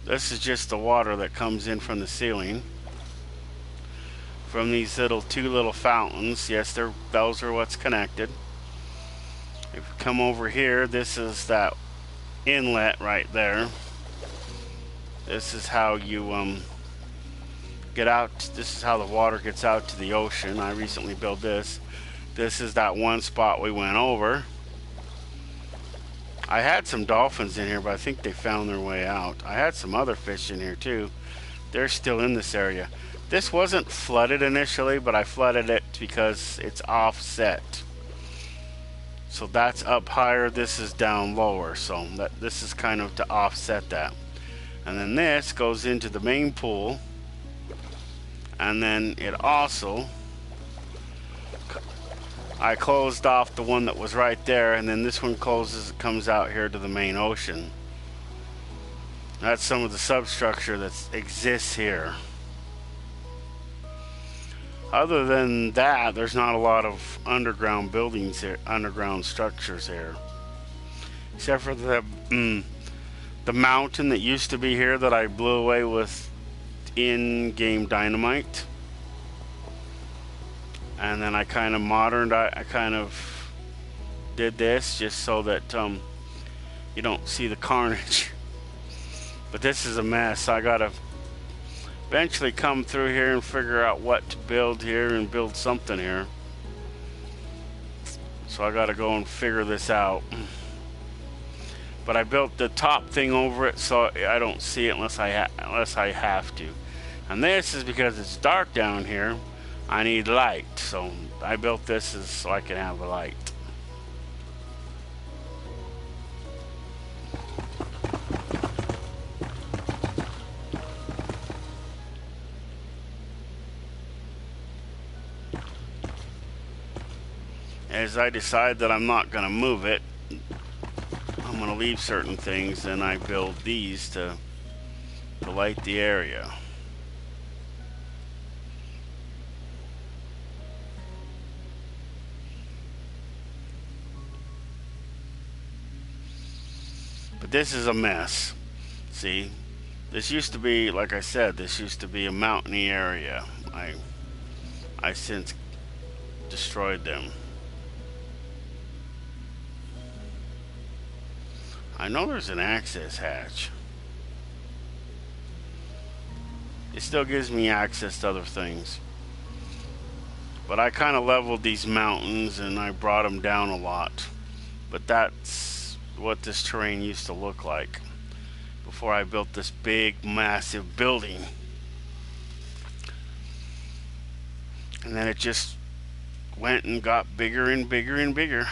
This is just the water that comes in from the ceiling. From these two little fountains. Yes, those are what's connected. If you come over here, this is that inlet right there. This is how you get out. This is how the water gets out to the ocean. I recently built this. This is that one spot we went over. I had some dolphins in here, but I think they found their way out. I had some other fish in here too. They're still in this area. This wasn't flooded initially, but I flooded it because it's offset. So that's up higher, this is down lower. So this is kind of to offset that. And then this goes into the main pool. And then it also, I closed off the one that was right there, and then this one closes, it comes out here to the main ocean. That's some of the substructure that exists here. Other than that, there's not a lot of underground buildings here, underground structures here. Except for the mountain that used to be here that I blew away with in-game dynamite. And then I kind of I kind of did this just so that you don't see the carnage. But this is a mess. I gotta eventually come through here and figure out what to build here and build something here. So I gotta go and figure this out. But I built the top thing over it so I don't see it unless I have to. And this is because it's dark down here. I need light, so I built this so I can have a light. As I decide that I'm not going to move it, I'm going to leave certain things, and I build these to light the area. But this is a mess. See, this used to be, like I said, this used to be a mountainy area. I since destroyed them. I know there's an access hatch. It still gives me access to other things. But I kind of leveled these mountains and I brought them down a lot. But that's what this terrain used to look like before I built this big, massive building. And then it just went and got bigger and bigger and bigger.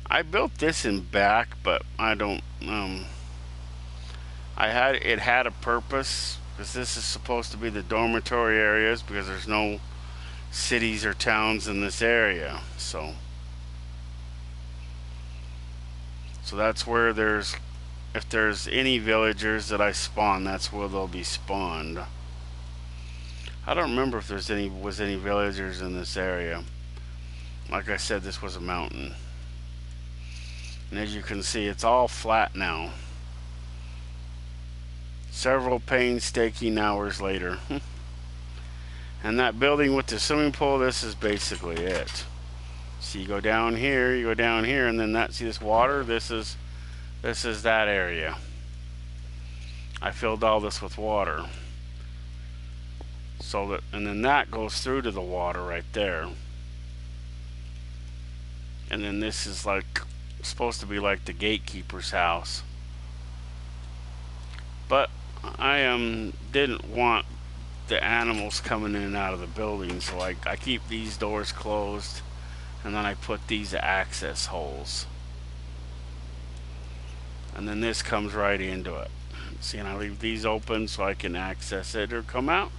I built this in back, but I don't, it had a purpose, because this is supposed to be the dormitory areas, because there's no cities or towns in this area, so. So that's where if there's any villagers that I spawn, that's where they'll be spawned. I don't remember if was any villagers in this area. Like I said, this was a mountain. And as you can see, it's all flat now. Several painstaking hours later. And that building with the swimming pool, this is basically it. So you go down here, and then see this water? This is that area. I filled all this with water. And then that goes through to the water right there. And then this is like supposed to be like the gatekeeper's house. But I didn't want the animals coming in and out of the building, so I keep these doors closed, and then I put these access holes. And then this comes right into it. See, and I leave these open so I can access it or come out.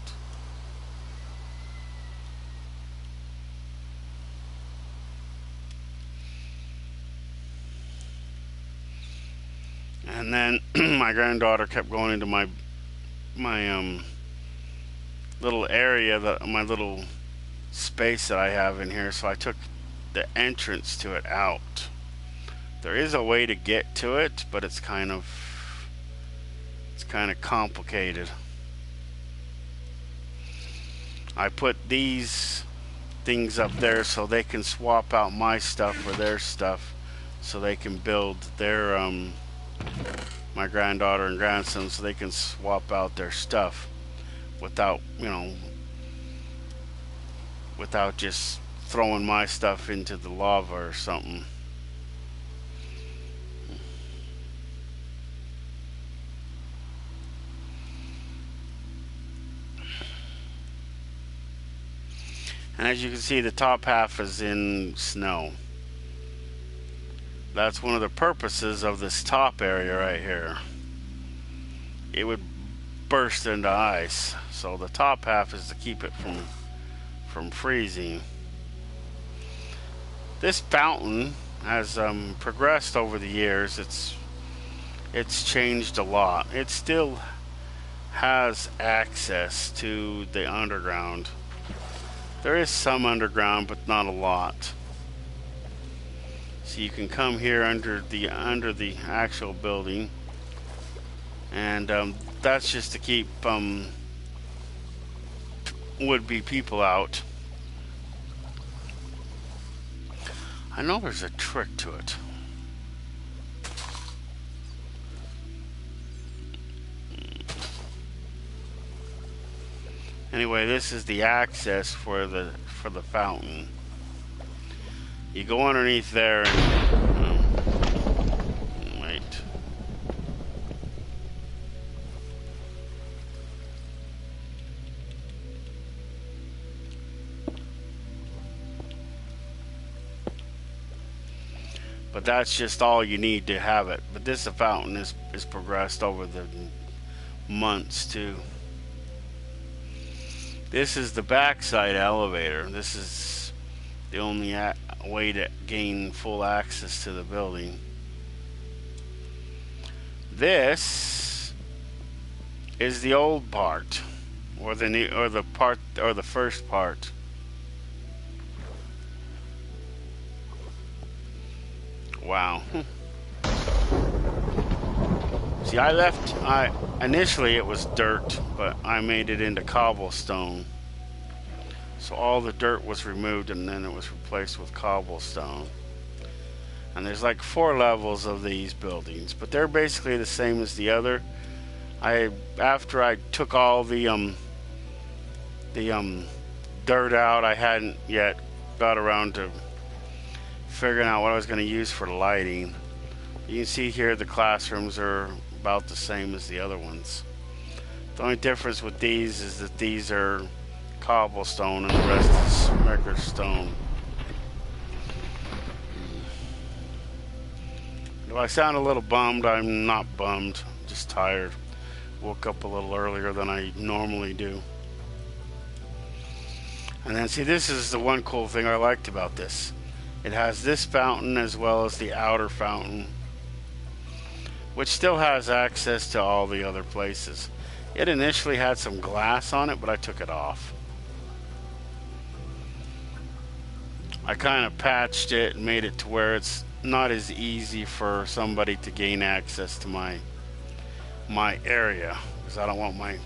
And then my granddaughter kept going into my little area, my little space that I have in here, so I took the entrance to it out. There is a way to get to it, but it's kind of complicated. I put these things up there so they can swap out my stuff for their stuff, so they can build their my granddaughter and grandson, so they can swap out their stuff without, without just throwing my stuff into the lava or something. And as you can see, the top half is in snow. That's one of the purposes of this top area right here. It would burst into ice, so the top half is to keep it from freezing. This fountain has progressed over the years. It's changed a lot. It still has access to the underground. There is some underground, but not a lot. So you can come here under the actual building, and that's just to keep would-be people out. I know there's a trick to it. Anyway, this is the access for the fountain. You go underneath there and wait. But that's just all you need to have it. But this fountain is progressed over the months too. This is the backside elevator. This is the only way to gain full access to the building. This is the old part, or the first part. Wow. See, initially it was dirt, but I made it into cobblestone. So all the dirt was removed and then it was replaced with cobblestone. And there's like 4 levels of these buildings, but they're basically the same as the other. After I took all the dirt out, I hadn't yet got around to figuring out what I was going to use for lighting. You can see here the classrooms are about the same as the other ones. The only difference with these is that these are cobblestone and the rest is regular stone. Do I sound a little bummed? I'm not bummed, I'm just tired. Woke up a little earlier than I normally do. And then see, this is the one cool thing I liked about this. It has this fountain as well as the outer fountain. which still has access to all the other places. It initially had some glass on it, but I took it off. I kind of patched it and made it to where it's not as easy for somebody to gain access to my area, because I don't want my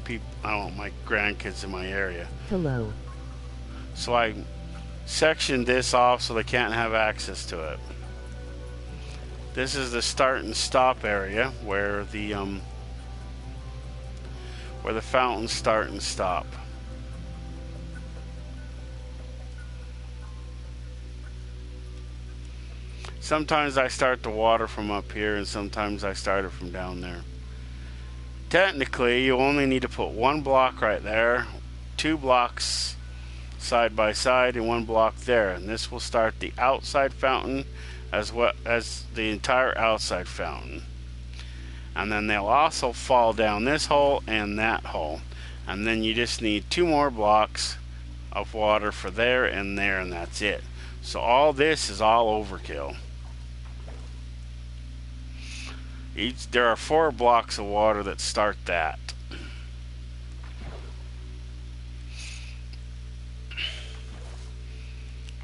grandkids in my area. Hello. So I sectioned this off so they can't have access to it. This is the start and stop area where the fountains start and stop. Sometimes I start the water from up here, and sometimes I start it from down there. Technically, you only need to put one block right there, 2 blocks side by side, and 1 block there, and this will start the outside fountain as well as the entire outside fountain. And then they'll also fall down this hole and that hole, and then you just need 2 more blocks of water for there, and that's it. So all this is all overkill. There are 4 blocks of water that start that.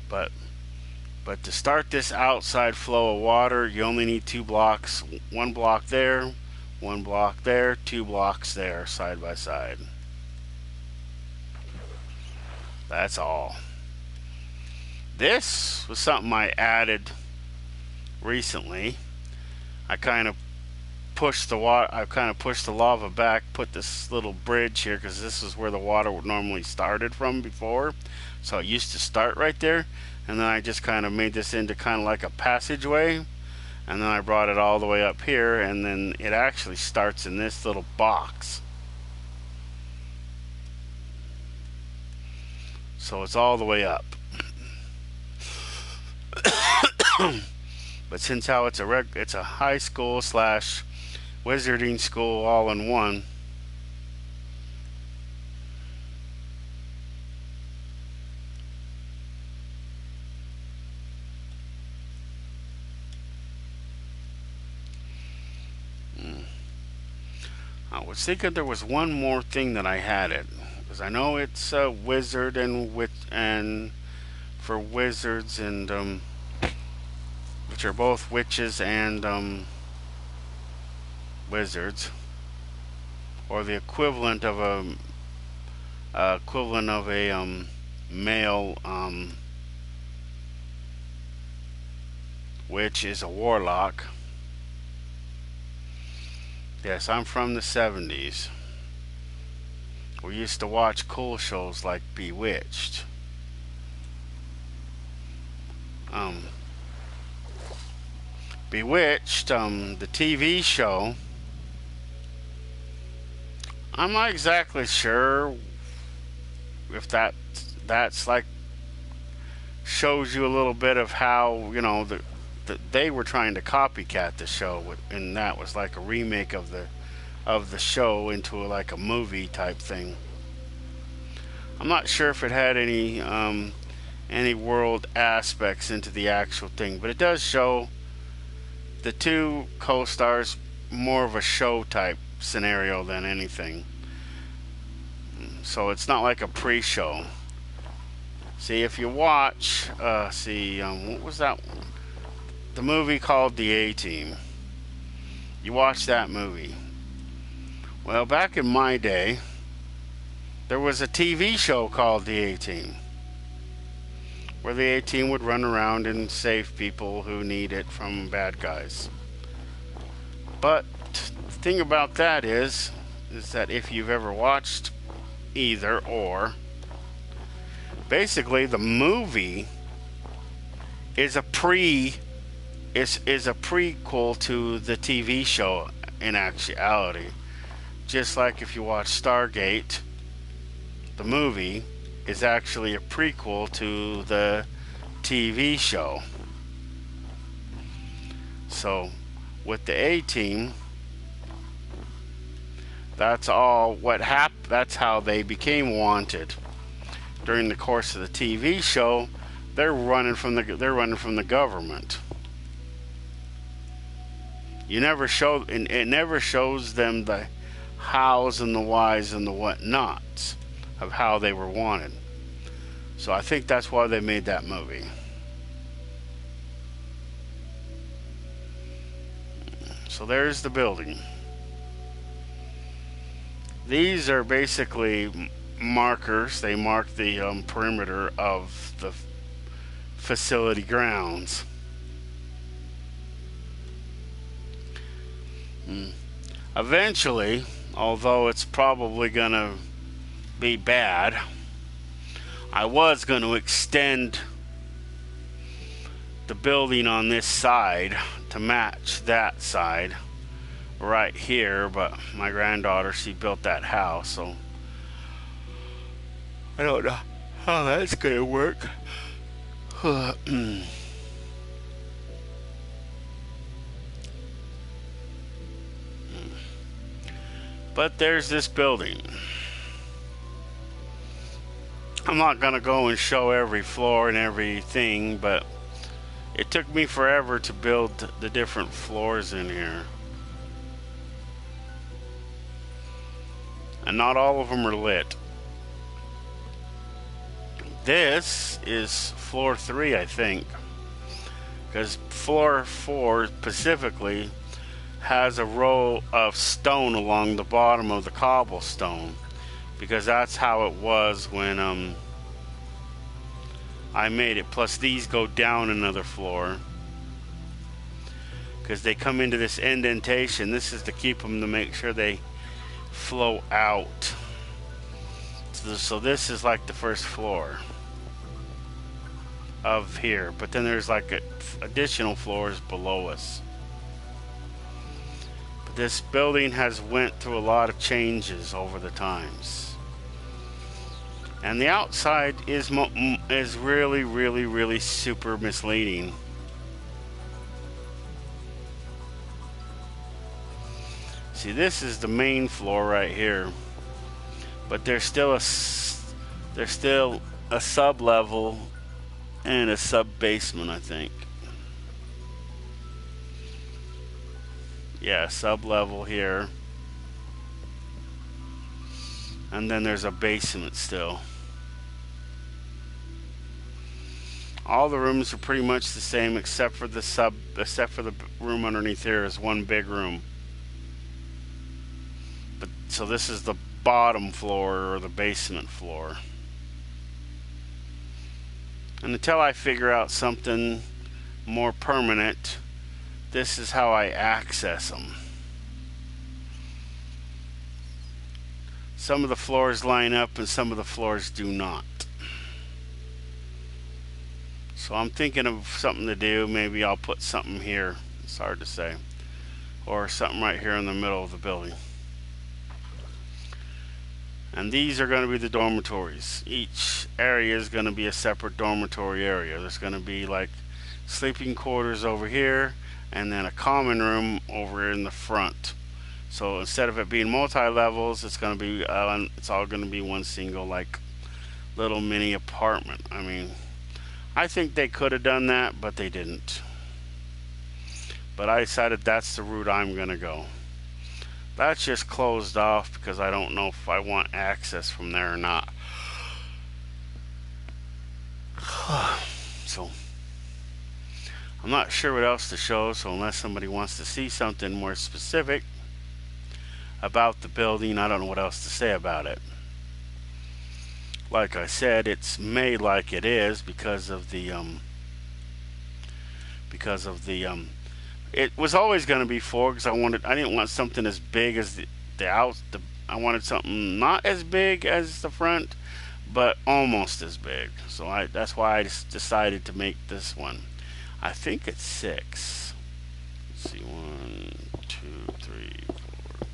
But to start this outside flow of water, you only need 2 blocks. 1 block there, 1 block there, 2 blocks there, side by side. That's all. This was something I added recently. I kind of pushed the lava back, put this little bridge here, because this is where the water normally started from before. So it used to start right there, and then I just kind of made this into kind of like a passageway, and then I brought it all the way up here, and then it actually starts in this little box. So it's all the way up. But since how it's a high school / wizarding school all in one, I was thinking there was one more thing that I had it, because I know it's a wizard and for wizards and which are both witches and wizards, or the equivalent of a male witch is a warlock. Yes, I'm from the 70s. We used to watch cool shows like Bewitched. Bewitched, the TV show, I'm not exactly sure if that's like shows you a little bit of how, you know, they were trying to copycat the show, and that was like a remake of the show into like a movie type thing. I'm not sure if it had any world aspects into the actual thing, but it does show the 2 co-stars more of a show type scenario than anything. So it's not like a pre-show. See, if you watch, what was that? The movie called The A-Team. You watch that movie. Well, back in my day, there was a TV show called The A-Team, where the A-Team would run around and save people who need it from bad guys. But the thing about that is that if you've ever watched either or, basically the movie is a prequel to the TV show in actuality. Just like if you watch Stargate, the movie is actually a prequel to the TV show. So with the A-Team, that's all what happened. That's how they became wanted. During the course of the TV show, they're running from the government. You never show, and it never shows them the hows and the whys and the whatnots of how they were wanted. So I think that's why they made that movie. So there's the building. These are basically markers. They mark the perimeter of the facility grounds. Eventually, although it's probably gonna be bad, I was going to extend the building on this side to match that side right here, but my granddaughter, she built that house, so I don't know how that's gonna work. But there's this building. I'm not gonna go and show every floor and everything, but it took me forever to build the different floors in here. And not all of them are lit. This is floor 3, I think, because floor 4 specifically has a row of stone along the bottom of the cobblestone, because that's how it was when I made it. Plus these go down another floor because they come into this indentation. This is to keep them, to make sure they flow out. So this is like the first floor of here, but then there's like additional floors below us. But this building has went through a lot of changes over the times, and the outside is really super misleading. See, this is the main floor right here, but there's still a sub level and a sub basement, I think. Yeah, sub level here, and then there's a basement still. All the rooms are pretty much the same except for the room underneath here is one big room. But so this is the bottom floor, or the basement floor. And until I figure out something more permanent, this is how I access them. Some of the floors line up and some of the floors do not. So I'm thinking of something to do. Maybe I'll put something here. It's hard to say. Or something right here in the middle of the building. And these are going to be the dormitories. Each area is going to be a separate dormitory area. There's going to be like sleeping quarters over here, and then a common room over in the front. So instead of it being multi-levels, it's going to be it's all going to be one single like little mini apartment. I mean, I think they could have done that, but they didn't. But I decided that's the route I'm going to go. That's just closed off because I don't know if I want access from there or not. So I'm not sure what else to show, so unless somebody wants to see something more specific about the building, I don't know what else to say about it. Like I said, it's made like it is because of the it was always going to be 4 because I didn't want something as big as I wanted something not as big as the front, but almost as big. So that's why I just decided to make this one. I think it's 6. Let's see, 1, 2, 3,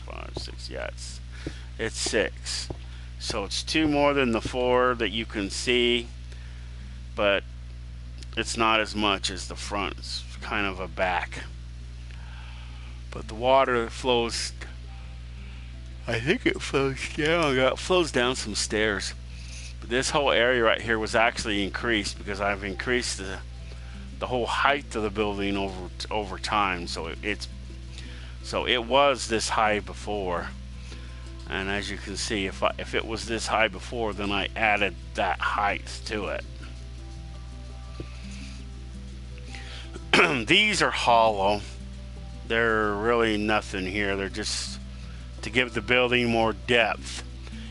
4, 5, 6. Yeah, it's 6. So it's 2 more than the 4 that you can see, but it's not as much as the front. It's kind of a back. But the water flows, I think it flows down. It flows down some stairs. But this whole area right here was actually increased because I've increased the whole height of the building over time. So So it was this high before. And as you can see, if it was this high before, then I added that height to it. These are hollow. They're really nothing here. They're just to give the building more depth.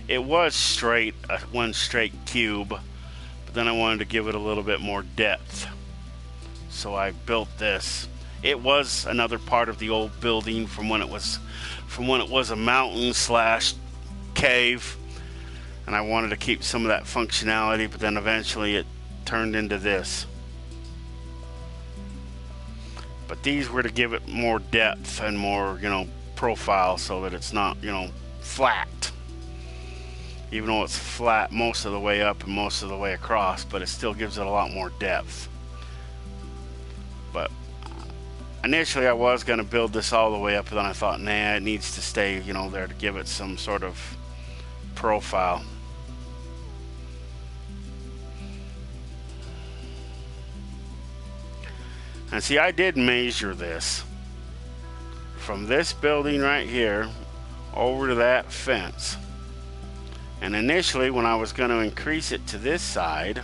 It was straight, one straight cube, but then I wanted to give it a little bit more depth. So I built this. It was another part of the old building from when it was a mountain slash cave, and I wanted to keep some of that functionality, but then eventually it turned into this. But these were to give it more depth and more, profile, so that it's not, flat. Even though it's flat most of the way up and most of the way across, but it still gives it a lot more depth. But initially I was going to build this all the way up, and then I thought, nah, it needs to stay, there to give it some sort of profile. And see, I did measure this from this building right here over to that fence. And initially, when I was going to increase it to this side,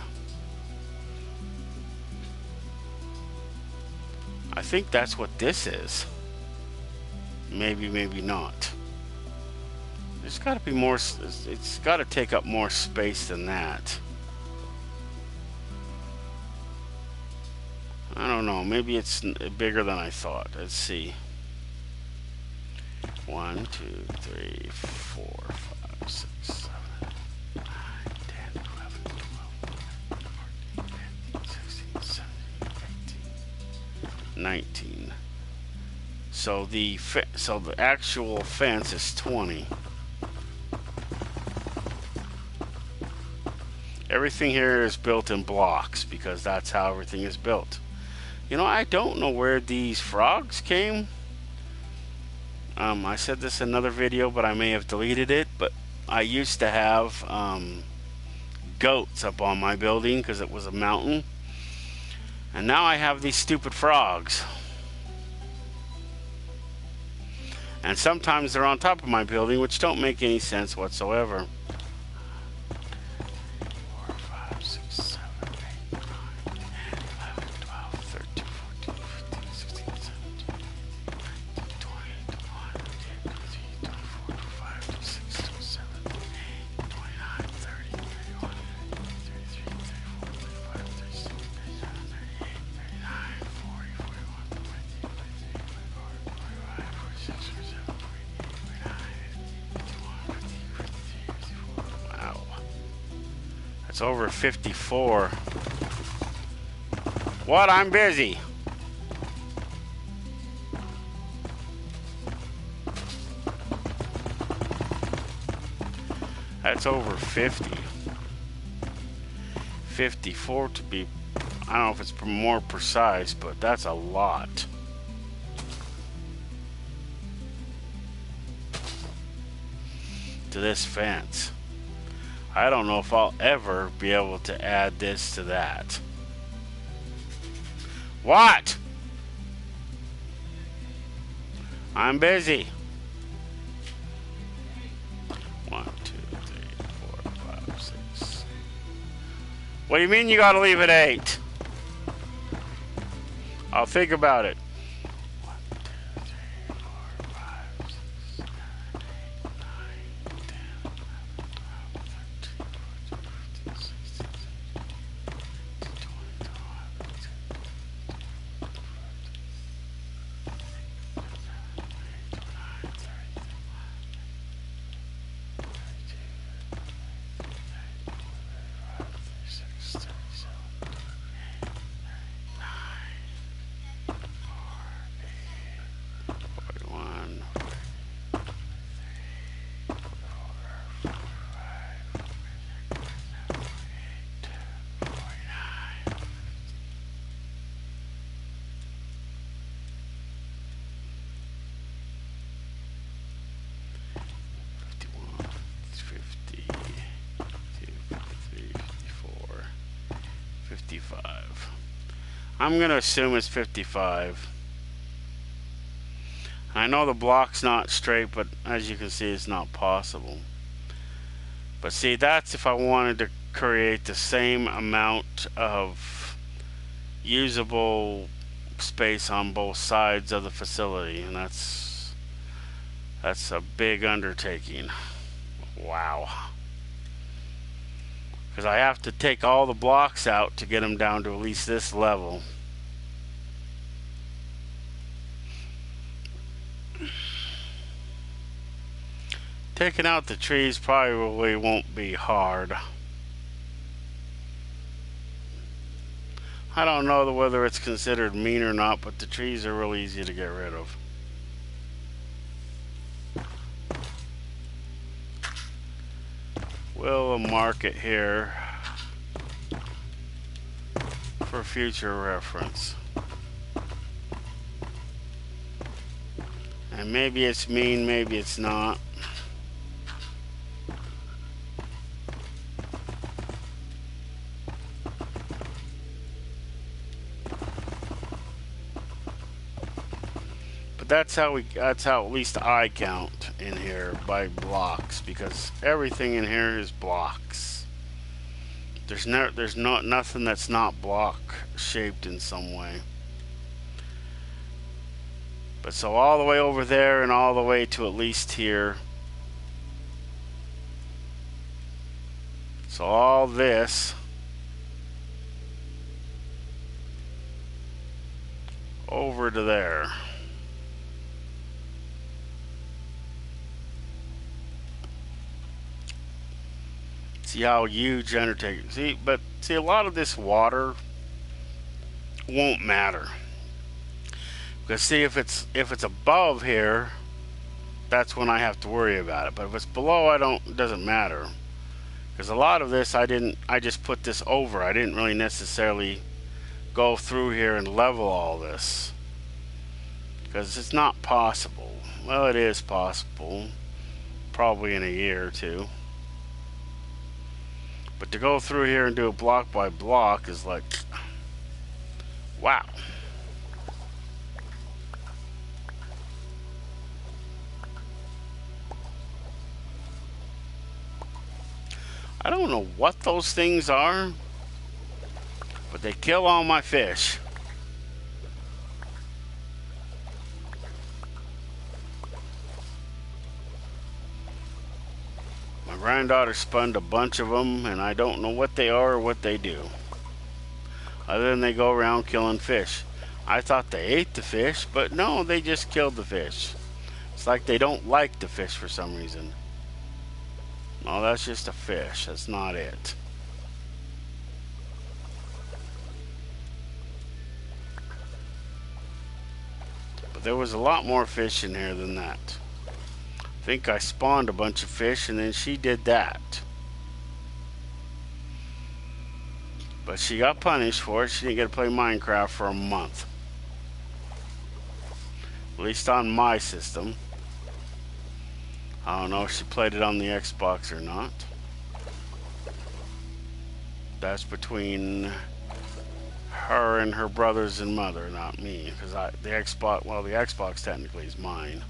I think that's what this is. Maybe, maybe not. There's got to be more, it's got to take up more space than that. I don't know, maybe it's bigger than I thought. Let's see. 1, 2, 3, 4, 5, 6, 7, 8, 9, 10, 11, 12, 13, 14, 15, 16, 17, 18, 19. So the actual fence is 20. Everything here is built in blocks because that's how everything is built. I don't know where these frogs came. I said this in another video, but I may have deleted it. But I used to have goats up on my building because it was a mountain. And now I have these stupid frogs. And sometimes they're on top of my building, which don't make any sense whatsoever. 4, 5, 6, 7, 8, 9, 10, 11, 12, 13, 14, 15, 16, 17, 18, 20, 21, 22, 23, 24, 25, 26, 27, 28, 29, 30, 31, 32, 33, 34, 35, 36, 37, 38, 39, 40, 41, 42, 43, 44, 45, 46, 47, 48, 49, 50, 51, 52, 54. Wow. That's over 54. What? I'm busy. That's over 50. 54 to be, I don't know if it's more precise, but that's a lot. To this fence. I don't know if I'll ever be able to add this to that. What? I'm busy. 1, 2, 3, 4, 5, 6. What do you mean you gotta leave at 8? I'll think about it. 1, 2, 3, 4, 5, 6, 7, 8, 9, 10, 11, 12, 13, 14, 15, 16, 17, 18, 20, 55. I'm going to assume it's 55. I know the block's not straight, but as you can see, it's not possible. But see, that's if I wanted to create the same amount of usable space on both sides of the facility, and that's a big undertaking. Wow. Because I have to take all the blocks out to get them down to at least this level. Taking out the trees probably won't be hard. I don't know whether it's considered mean or not, but the trees are really easy to get rid of. We'll mark it here for future reference. And maybe it's mean, maybe it's not. That's how at least I count in here, by blocks, because everything in here is blocks. There's nothing that's not block shaped in some way. But so all the way over there and all the way to at least here. So all this over to there. See how huge undertaking. See, but see, a lot of this water won't matter. Because see, if it's above here, that's when I have to worry about it. But if it's below, it doesn't matter. Because a lot of this I just put this over. I didn't really necessarily go through here and level all this. Because it's not possible. Well, it is possible. Probably in a year or two. But to go through here and do it block by block is like, wow. I don't know what those things are, but they kill all my fish. My granddaughter spun a bunch of them, and I don't know what they are or what they do. Other than they go around killing fish. I thought they ate the fish, but no, they just killed the fish. It's like they don't like the fish for some reason. No, that's just a fish. That's not it. But there was a lot more fish in here than that. I think I spawned a bunch of fish and then she did that. But she got punished for it. She didn't get to play Minecraft for a month. At least on my system. I don't know if she played it on the Xbox or not. That's between her and her brothers and mother, not me. Because the Xbox technically is mine.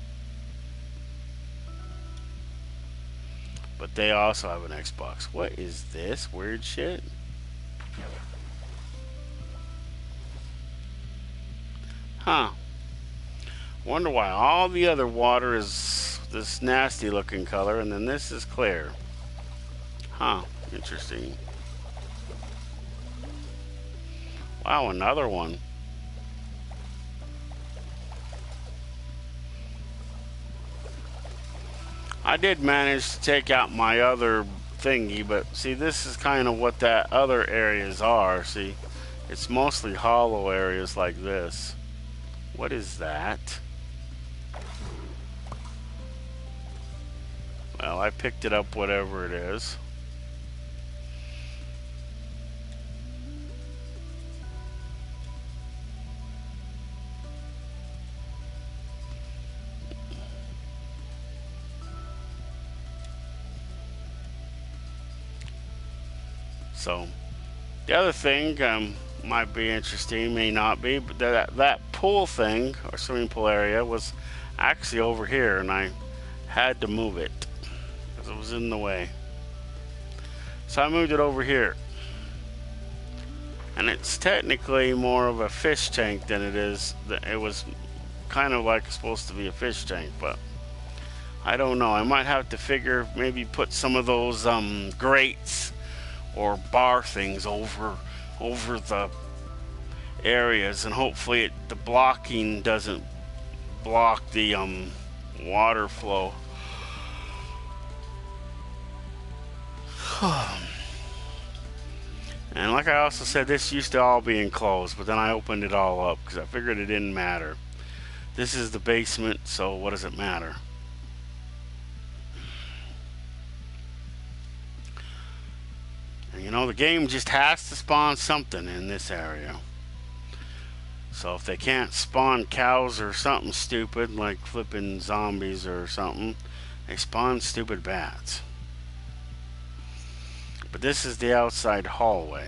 But they also have an Xbox. What is this weird shit? Huh. Wonder why all the other water is this nasty looking color and then this is clear. Huh. Interesting. Wow, another one. I did manage to take out my other thingy, but see, this is kind of what that other areas are. See, it's mostly hollow areas like this. What is that? Well, I picked it up, whatever it is. So, the other thing might be interesting, may not be, but that pool thing, or swimming pool area, was actually over here, and I had to move it because it was in the way. So I moved it over here. And it's technically more of a fish tank than it is. It was kind of like supposed to be a fish tank, but I don't know. I might have to figure, maybe put some of those grates or bar things over the areas, and hopefully the blocking doesn't block the water flow. And like I also said, this used to all be enclosed, but then I opened it all up because I figured it didn't matter. This is the basement, so what does it matter? And you know, the game just has to spawn something in this area. So if they can't spawn cows or something stupid, like flipping zombies or something, they spawn stupid bats. But this is the outside hallway.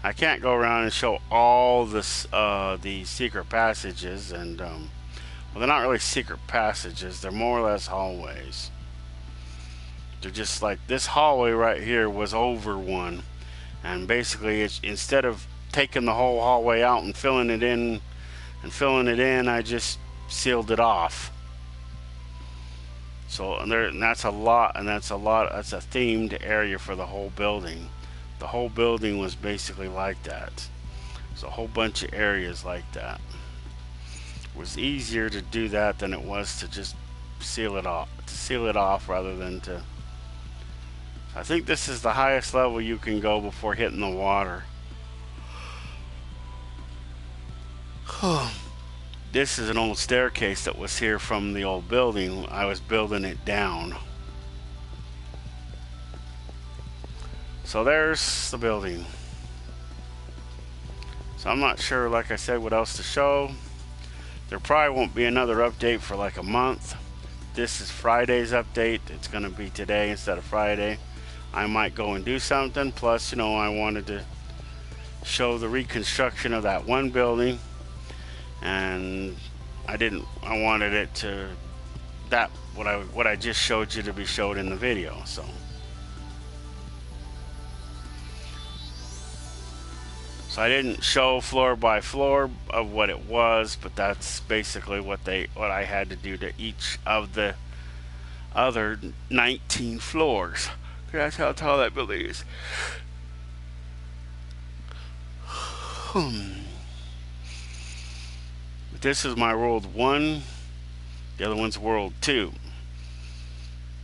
I can't go around and show all this, the secret passages, and well, they're not really secret passages. They're more or less hallways. They're just like this hallway right here was over one, and basically, it's, instead of taking the whole hallway out and filling it in, I just sealed it off. So and that's a lot, that's a themed area for the whole building. The whole building was basically like that. There's a whole bunch of areas like that. It was easier to do that than it was to just seal it off, rather than to. I think this is the highest level you can go before hitting the water. This is an old staircase that was here from the old building. I was building it down. So there's the building. So I'm not sure, like I said, what else to show. There probably won't be another update for like a month. This is Friday's update. It's going to be today instead of Friday. I might go and do something. Plus, you know, I wanted to show the reconstruction of that one building. And I wanted it to, what I just showed you to be showed in the video. So I didn't show floor by floor of what it was, but that's basically what I had to do to each of the other 19 floors. That's how tall that building is. This is my world 1, the other one's world 2.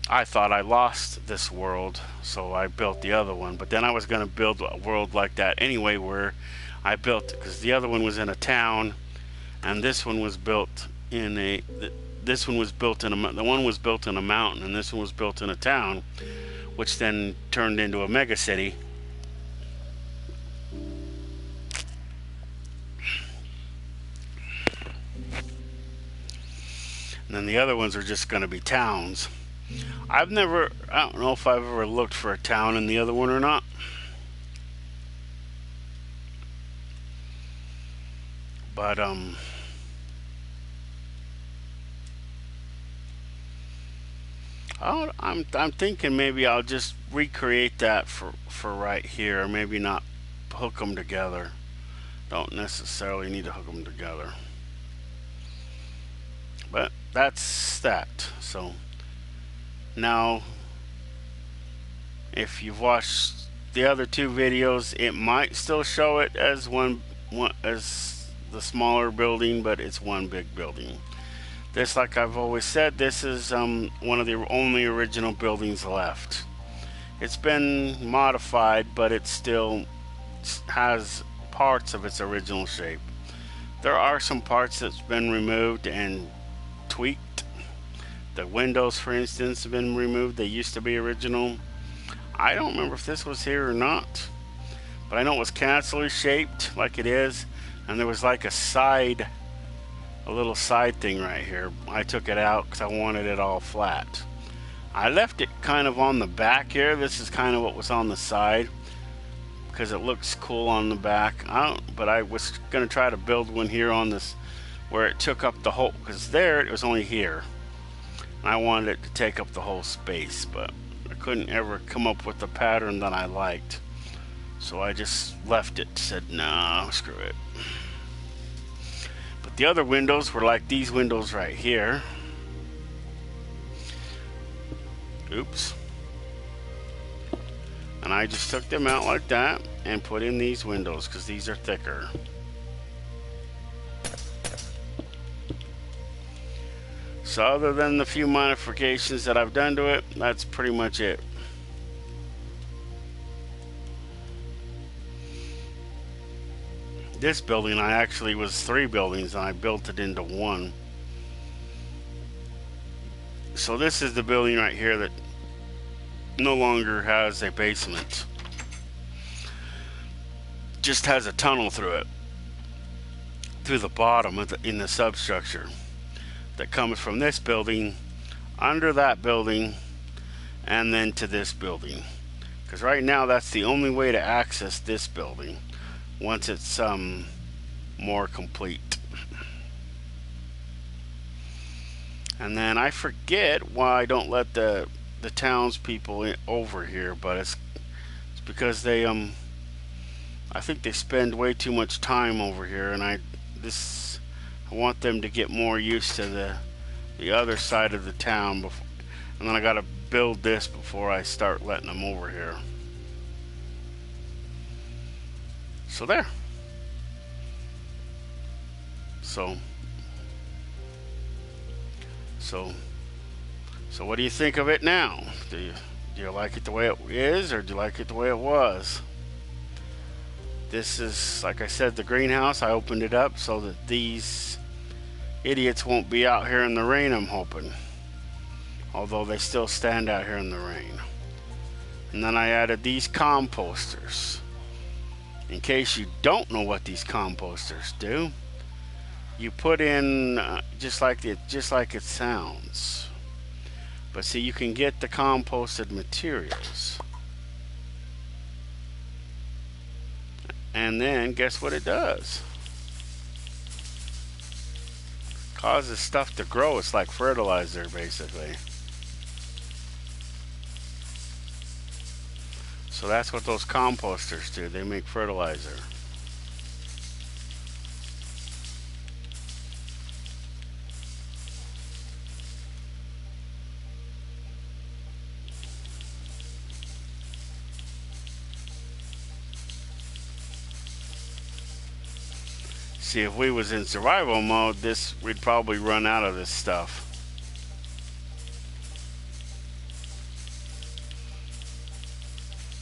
I thought I lost this world, so I built the other one, but then I was going to build a world like that anyway, where I built, because the other one was in a town, and this one was built in a, the one was built in a mountain, and this one was built in a town, which then turned into a mega city. And then the other ones are just going to be towns. I don't know if I've ever looked for a town in the other one or not. But I'm thinking maybe I'll just recreate that for right here, or maybe not hook them together. Don't necessarily need to hook them together. But that's that. So now, if you've watched the other two videos, it might still show it as one as the smaller building, but it's one big building. This, like I've always said, this is one of the only original buildings left. It's been modified, but it still has parts of its original shape. There are some parts that's been removed and tweaked. The windows, for instance, have been removed. They used to be original. I don't remember if this was here or not, but I know it was canceler shaped like it is, and there was like a little side thing right here. I took it out because I wanted it all flat. I left it kind of on the back here. This is kind of what was on the side because it looks cool on the back. But I was going to try to build one here on this where it took up the whole, because there it was only here. And I wanted it to take up the whole space, but I couldn't ever come up with the pattern that I liked. So I just left it, said, nah, screw it. But the other windows were like these windows right here. Oops. And I just took them out like that and put in these windows because these are thicker. So other than the few modifications that I've done to it, that's pretty much it. This building, I actually was 3 buildings and I built it into one. So this is the building right here that no longer has a basement. Just has a tunnel through it, through the bottom of in the substructure that comes from this building, under that building, and then to this building. Because right now that's the only way to access this building once it's more complete. And then I forget why I don't let the townspeople over here, but it's because they I think they spend way too much time over here, and I want them to get more used to the other side of the town before, and then I gotta build this before I start letting them over here. So there. So what do you think of it now? Do you like it the way it is, or do you like it the way it was? This is, like I said, the greenhouse. I opened it up so that these idiots won't be out here in the rain, I'm hoping. Although they still stand out here in the rain. And then I added these composters. In case you don't know what these composters do, you put in just like it sounds. But see, you can get the composted materials. And then guess what it does? Causes stuff to grow. It's like fertilizer, basically. So that's what those composters do. They make fertilizer. See, if we was in survival mode, we'd probably run out of this stuff.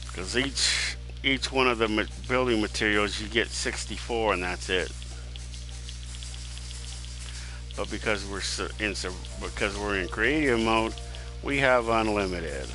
Because each one of the building materials you get 64, and that's it. But because we're in creative mode, we have unlimited.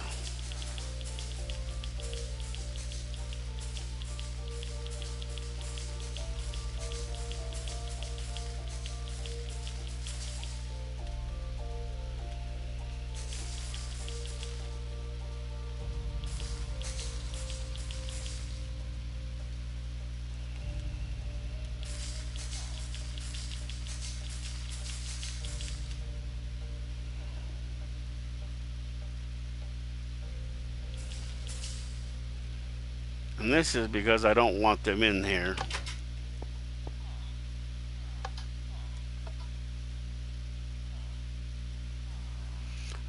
And this is because I don't want them in here.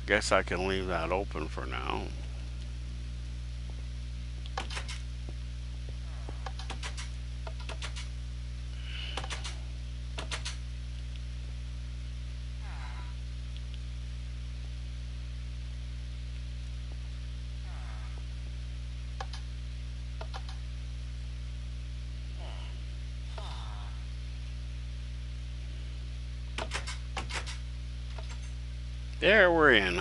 Guess I can leave that open for now. There, we're in.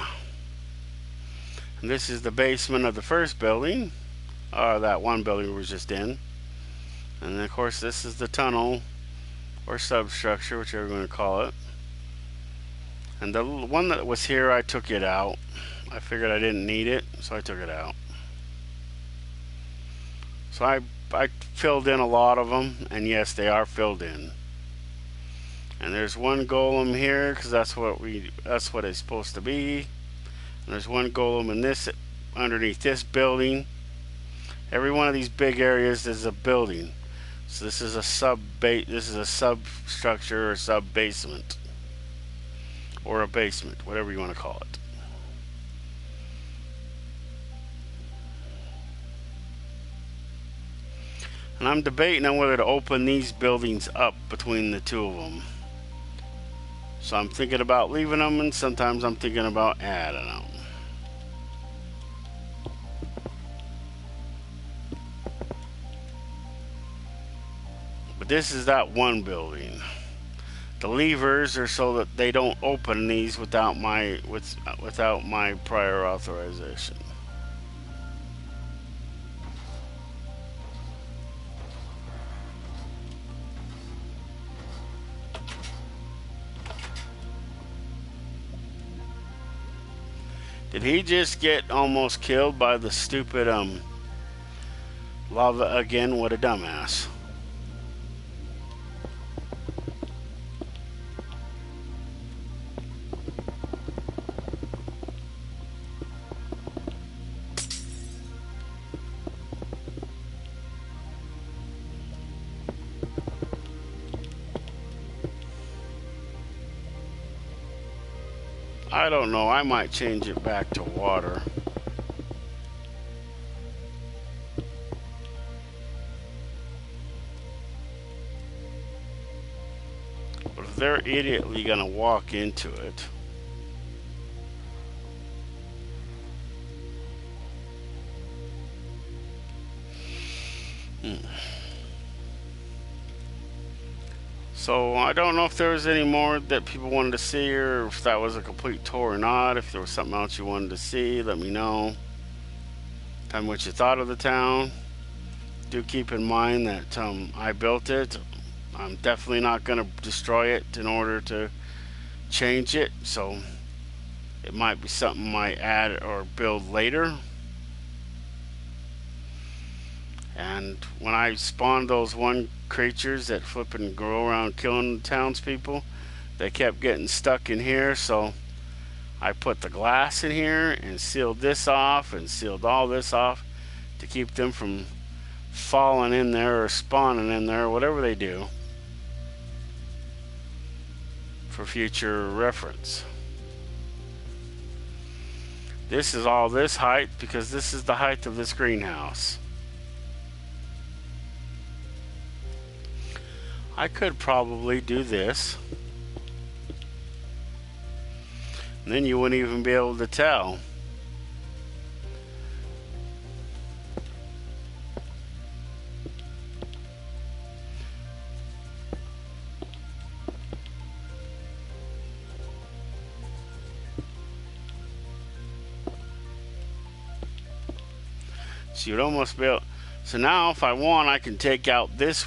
And this is the basement of the first building, or that one building we were just in. And then, of course, this is the tunnel, or substructure, whichever you want to call it. And the one that was here, I took it out. I figured I didn't need it, so I took it out. So I filled in a lot of them, and yes, they are filled in. And there's one golem here because that's what it's supposed to be. And there's one golem in this underneath this building. Every one of these big areas is a building. So this is a substructure or sub basement or a basement, whatever you want to call it. And I'm debating on whether to open these buildings up between the two of them. So I'm thinking about leaving them, and sometimes I'm thinking about adding them. But this is that one building. The levers are so that they don't open these without my prior authorization. Did he just get almost killed by the stupid lava again? What a dumbass. I don't know, I might change it back to water. But if they're idiotly gonna walk into it, So I don't know if there was any more that people wanted to see, or if that was a complete tour or not. If there was something else you wanted to see, let me know. Tell me what you thought of the town. Do keep in mind that I built it. I'm definitely not going to destroy it in order to change it. So it might be something I might add or build later. And when I spawned those one creatures that flip and go around killing the townspeople, they kept getting stuck in here, so I put the glass in here and sealed this off and sealed all this off to keep them from falling in there or spawning in there, whatever they do, for future reference. This is all this height because this is the height of this greenhouse. I could probably do this, and then you wouldn't even be able to tell. So you'd almost be able, so now if I want, I can take out this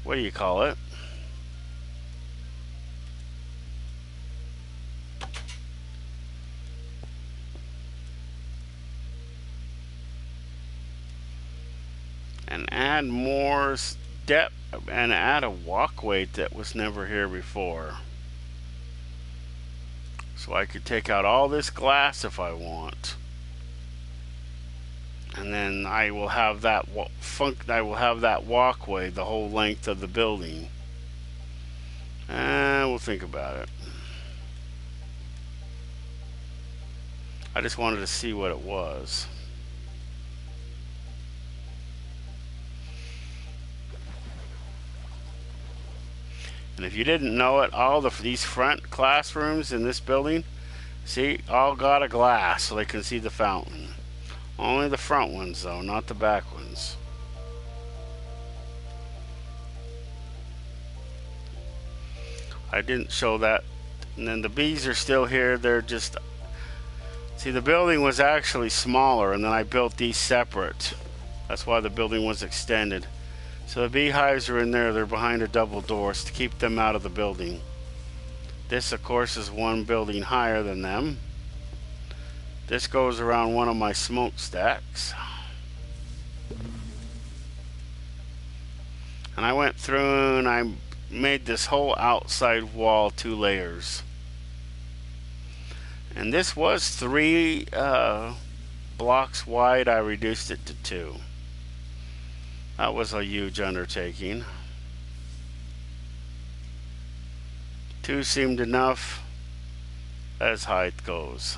what do you call it? And add more depth and add a walkway that was never here before. So I could take out all this glass if I want. And then I will have that walkway the whole length of the building. And we'll think about it. I just wanted to see what it was. And if you didn't know it, all these front classrooms in this building, see, all got a glass so they can see the fountain. Only the front ones though, not the back ones. I didn't show that. And then the bees are still here. They're just, see, the building was actually smaller, and then I built these separate. That's why the building was extended. So the beehives are in there. They're behind a double doors to keep them out of the building. This of course is one building higher than them. This goes around one of my smokestacks. And I went through and I made this whole outside wall 2 layers. And this was 3 blocks wide. I reduced it to 2. That was a huge undertaking. 2 seemed enough as height goes.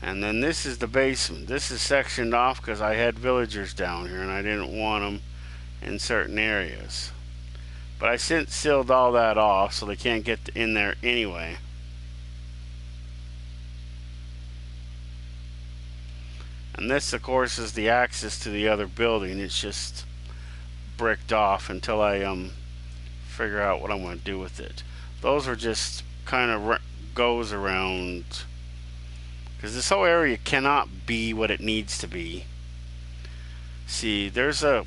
And then this is the basement. This is sectioned off because I had villagers down here and I didn't want them in certain areas. But I since sealed all that off so they can't get in there anyway. And this, of course, is the access to the other building. It's just bricked off until I figure out what I'm going to do with it. Those are just kind of goes around, because this whole area cannot be what it needs to be. See, there's a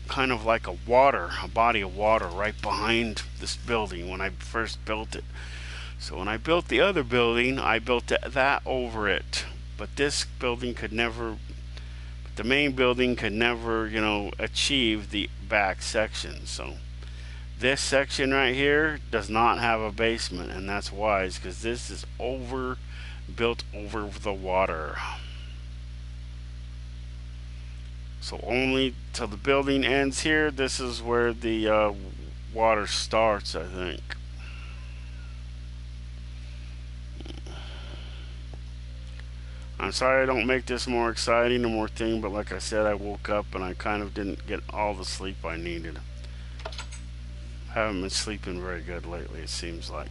kind of like a body of water right behind this building when I first built it. So when I built the other building, I built that over it. But this building could never, the main building could never, you know, achieve the back section. So this section right here does not have a basement, and that's wise, because this is built over the water. So only till the building ends here. This is where the water starts, I think. I'm sorry I don't make this more exciting or more thing, but like I said, I woke up and I kind of didn't get all the sleep I needed. I haven't been sleeping very good lately, it seems like.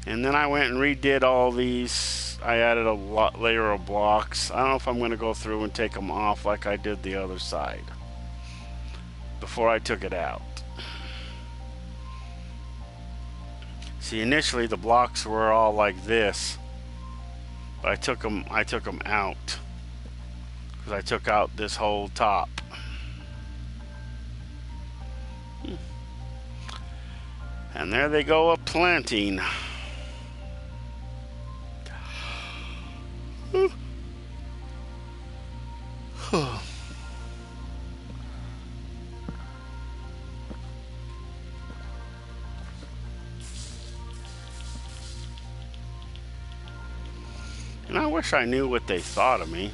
And then I went and redid all these. I added a layer of blocks. I don't know if I'm going to go through and take them off like I did the other side before I took it out. See, initially the blocks were all like this, but I took them out because I took out this whole top. And there they go, a planting. And I wish I knew what they thought of me.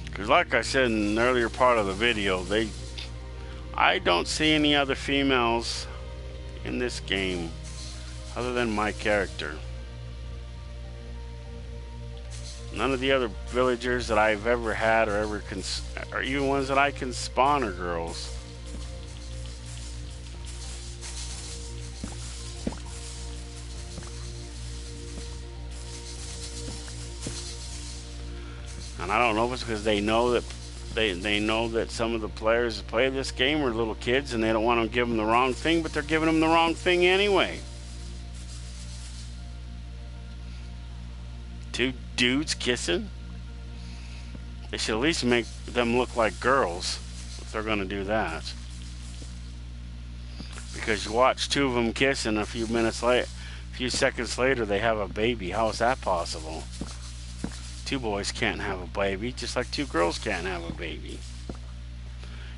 Because like I said in an earlier part of the video, I don't see any other females in this game other than my character. None of the other villagers that I've ever had or even ones that I can spawn are girls. And I don't know if it's because they know that they know that some of the players that play this game are little kids and they don't want to give them the wrong thing, but they're giving them the wrong thing anyway. 2 dudes kissing? They should at least make them look like girls if they're going to do that. Because you watch 2 of them kiss and a few seconds later they have a baby. How is that possible? 2 boys can't have a baby, just like 2 girls can't have a baby.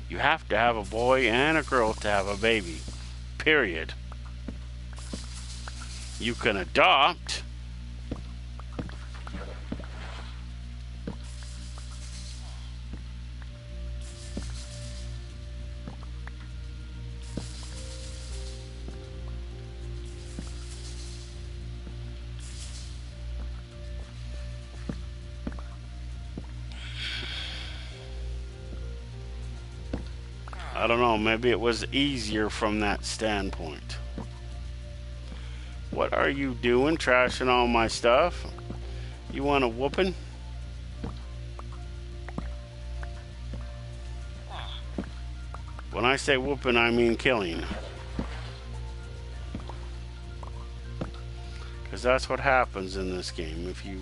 You have to have a boy and a girl to have a baby. Period. You can adopt. I don't know, maybe it was easier from that standpoint. What are you doing, trashing all my stuff? You want a whooping? When I say whooping, I mean killing. Because that's what happens in this game. If you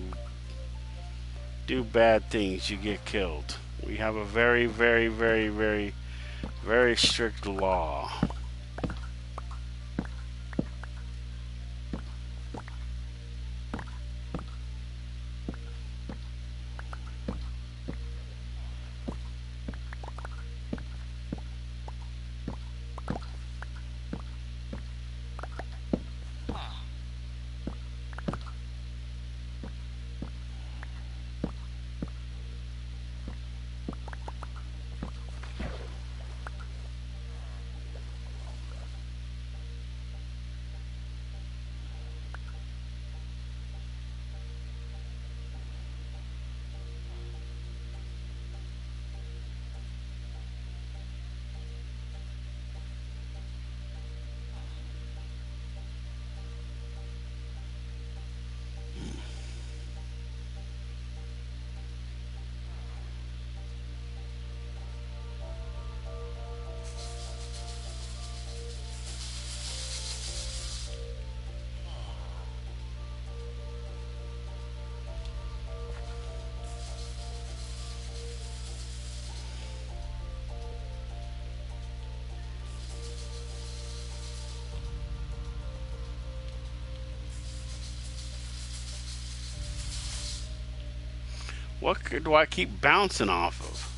do bad things, you get killed. We have a very, very, very, very Very strict law. What do I keep bouncing off of?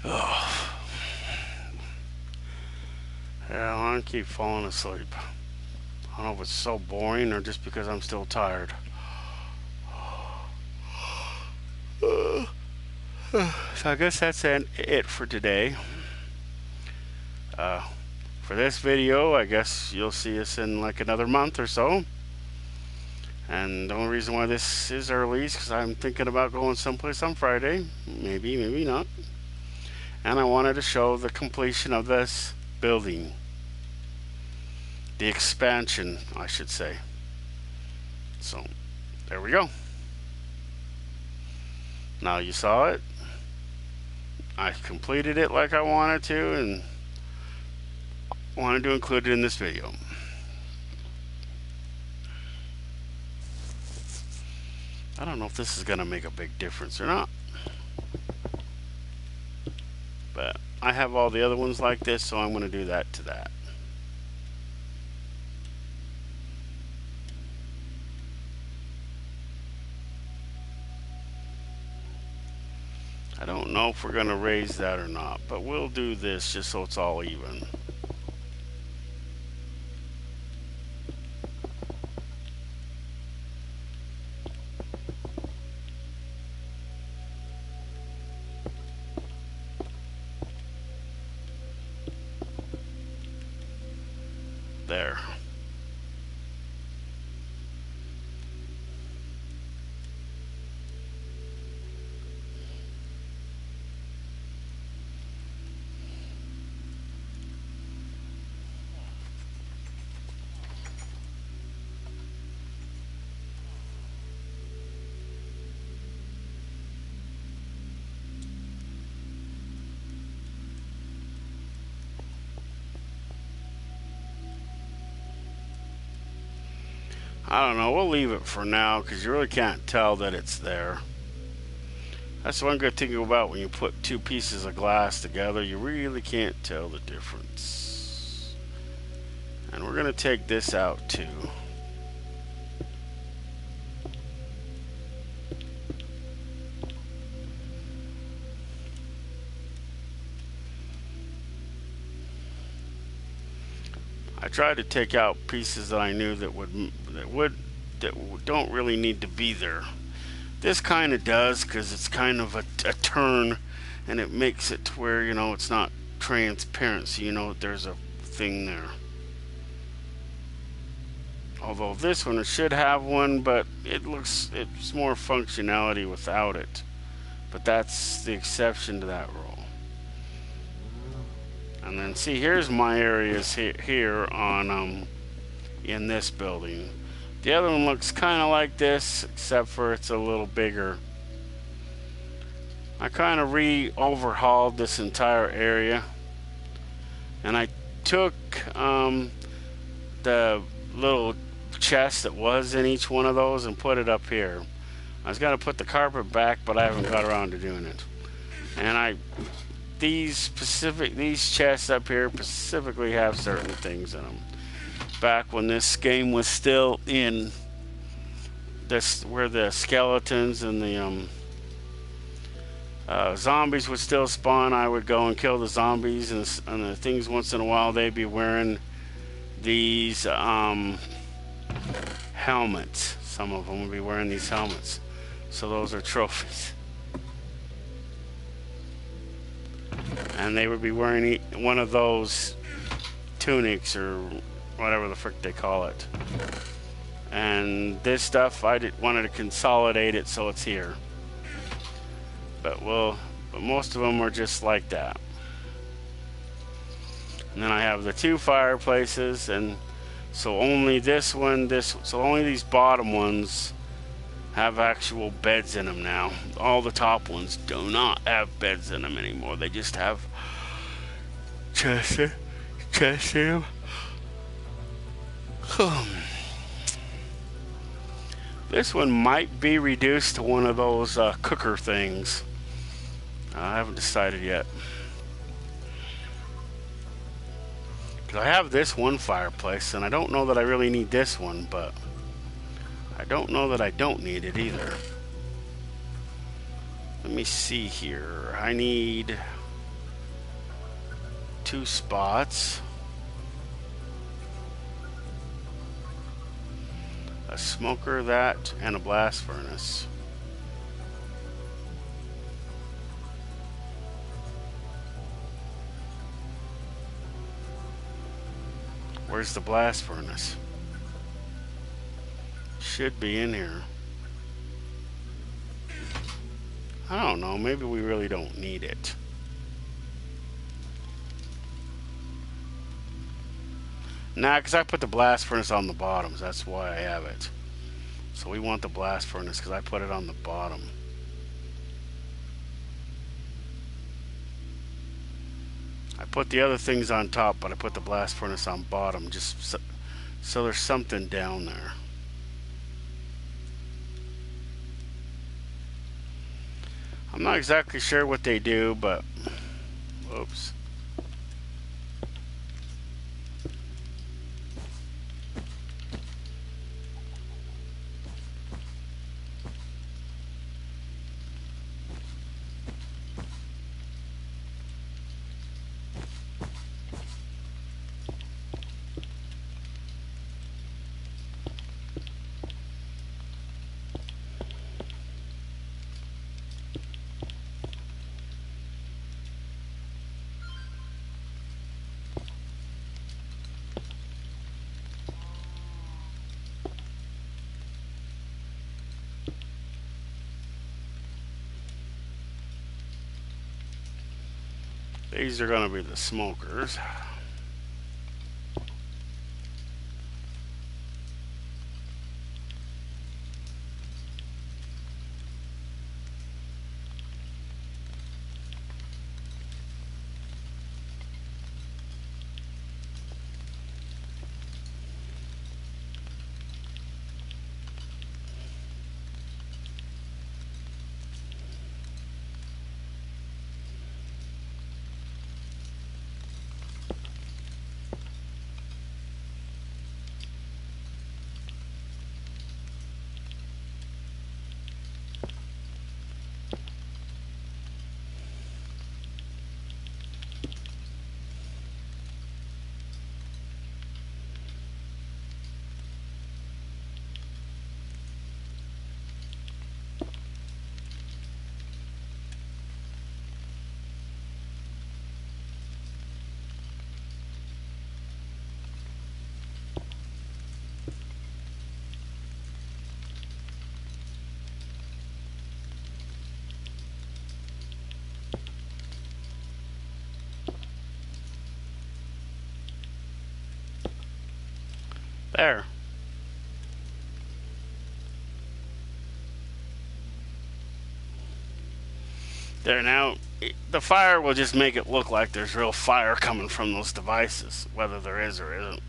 Oh, yeah, I keep falling asleep. I don't know if it's so boring or just because I'm still tired. So I guess that's it for today. Uh, for this video, I guess you'll see us in like another month or so. And the only reason why this is early is because I'm thinking about going someplace on Friday. Maybe, maybe not. And I wanted to show the completion of this building. The expansion, I should say. So, there we go. Now you saw it. I completed it like I wanted to and wanted to include it in this video. I don't know if this is going to make a big difference or not. But I have all the other ones like this, so I'm going to do that to that. I don't know if we're going to raise that or not, but we'll do this just so it's all even. There. I don't know, we'll leave it for now because you really can't tell that it's there. That's one good thing about when you put two pieces of glass together, you really can't tell the difference. And we're going to take this out too. I tried to take out pieces that I knew that don't really need to be there. This kind of does because it's kind of a turn, and it makes it to where it's not transparent, so there's a thing there. Although this one, it should have one, but it's more functionality without it. But that's the exception to that rule. And then see, here's my areas here on in this building. The other one looks kind of like this, except for it's a little bigger. I kind of overhauled this entire area, and I took the little chest that was in each one of those and put it up here. I was gonna put the carpet back, but I haven't got around to doing it. And these chests up here specifically have certain things in them. Back when this game was still in this, where the skeletons and the zombies would still spawn, I would go and kill the zombies, and the things once in a while they'd be wearing these helmets. Some of them would be wearing these helmets. So those are trophies. And they would be wearing one of those tunics or whatever the frick they call it. And this stuff, I wanted to consolidate it so it's here. But most of them are just like that. And then I have the 2 fireplaces, and so only only these bottom ones have actual beds in them now. All the top ones do not have beds in them anymore. They just have chests in them. This one might be reduced to one of those cooker things. I haven't decided yet. I have this one fireplace, and I don't know that I really need this one, but I don't know that I don't need it either. Let me see here. I need 2 spots, a smoker, and a blast furnace. Where's the blast furnace? Should be in here. I don't know, maybe we really don't need it. Nah, because I put the blast furnace on the bottoms, that's why I have it. So we want the blast furnace because I put it on the bottom. I put the other things on top, but I put the blast furnace on bottom, just so there's something down there. I'm not exactly sure what they do, but whoops. These are going to be the smokers. There. There now. The fire will just make it look like there's real fire coming from those devices, whether there is or isn't.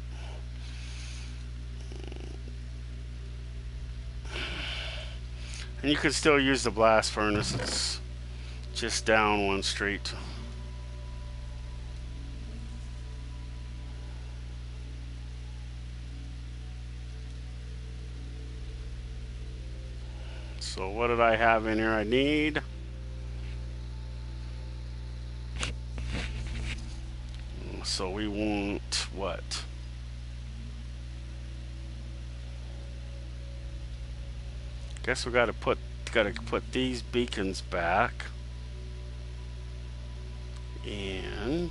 And you can still use the blast furnace. It's just down one street. So what did I have in here I need? So we want what? Guess we gotta put these beacons back. And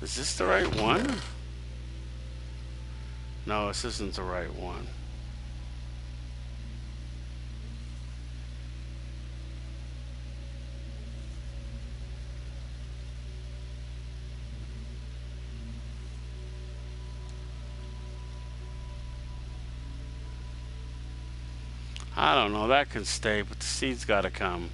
is this the right one? No, this isn't the right one. I don't know, that can stay, but the seed's gotta come.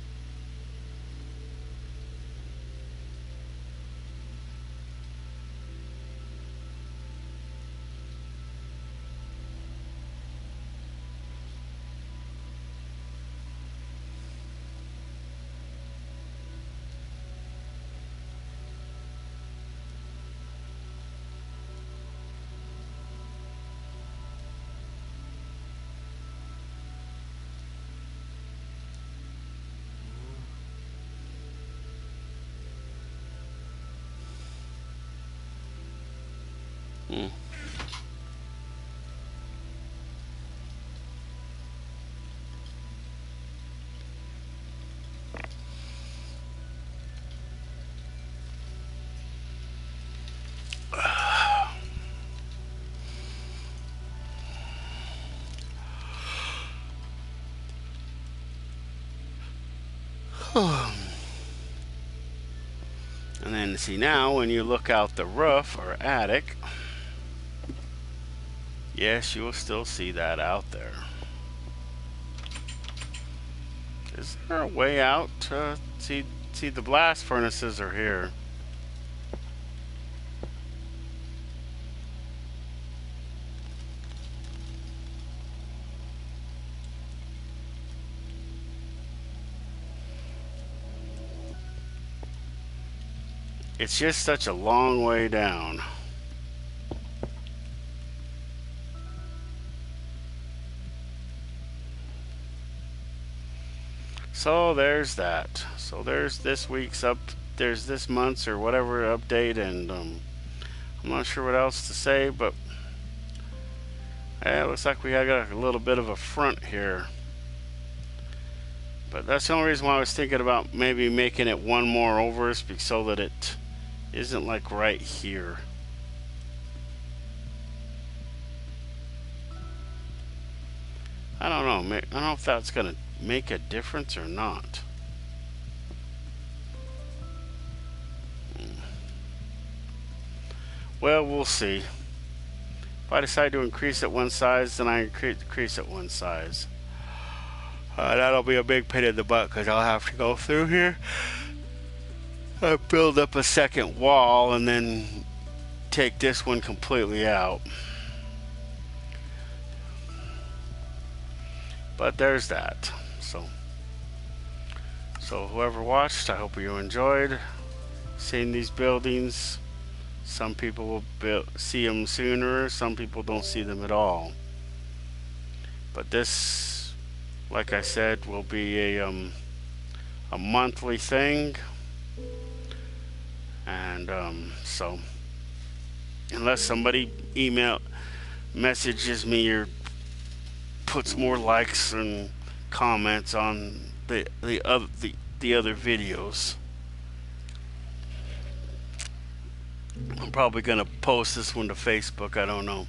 Hmm. And then see now when you look out the roof or attic, yes, you will still see that out there. Is there a way out to see the blast furnaces are here? It's just such a long way down. So there's that. So there's this week's there's this month's or whatever update, and I'm not sure what else to say, but it looks like we got a little bit of a front here. But that's the only reason why I was thinking about maybe making it one more over, so that it isn't like right here. I don't know. I don't know if that's gonna make a difference or not. Well, we'll see. If I decide to increase it one size, then I increase it one size. That'll be a big pain in the butt because I'll have to go through here. I build up a second wall and then take this one completely out. But there's that. So whoever watched, I hope you enjoyed seeing these buildings. Some people will see them sooner, some people don't see them at all. But this, like I said, will be a monthly thing. And so unless somebody messages me or puts more likes and comments on the other videos, I'm probably gonna post this one to Facebook. I don't know.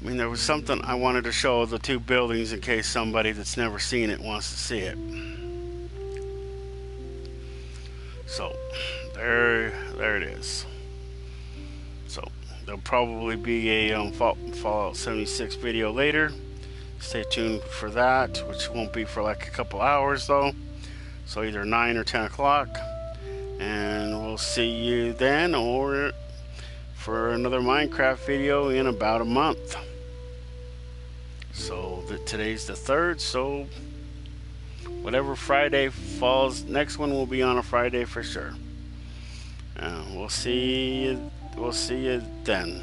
I mean, there was something I wanted to show the two buildings in case somebody that's never seen it wants to see it. So there it is. So there'll probably be a Fallout 76 video later. Stay tuned for that, which won't be for like a couple hours though. So either 9 or 10 o'clock. And we'll see you then, or for another Minecraft video in about a month. So today's the 3rd, so whatever Friday falls, next one will be on a Friday for sure. We'll see you then.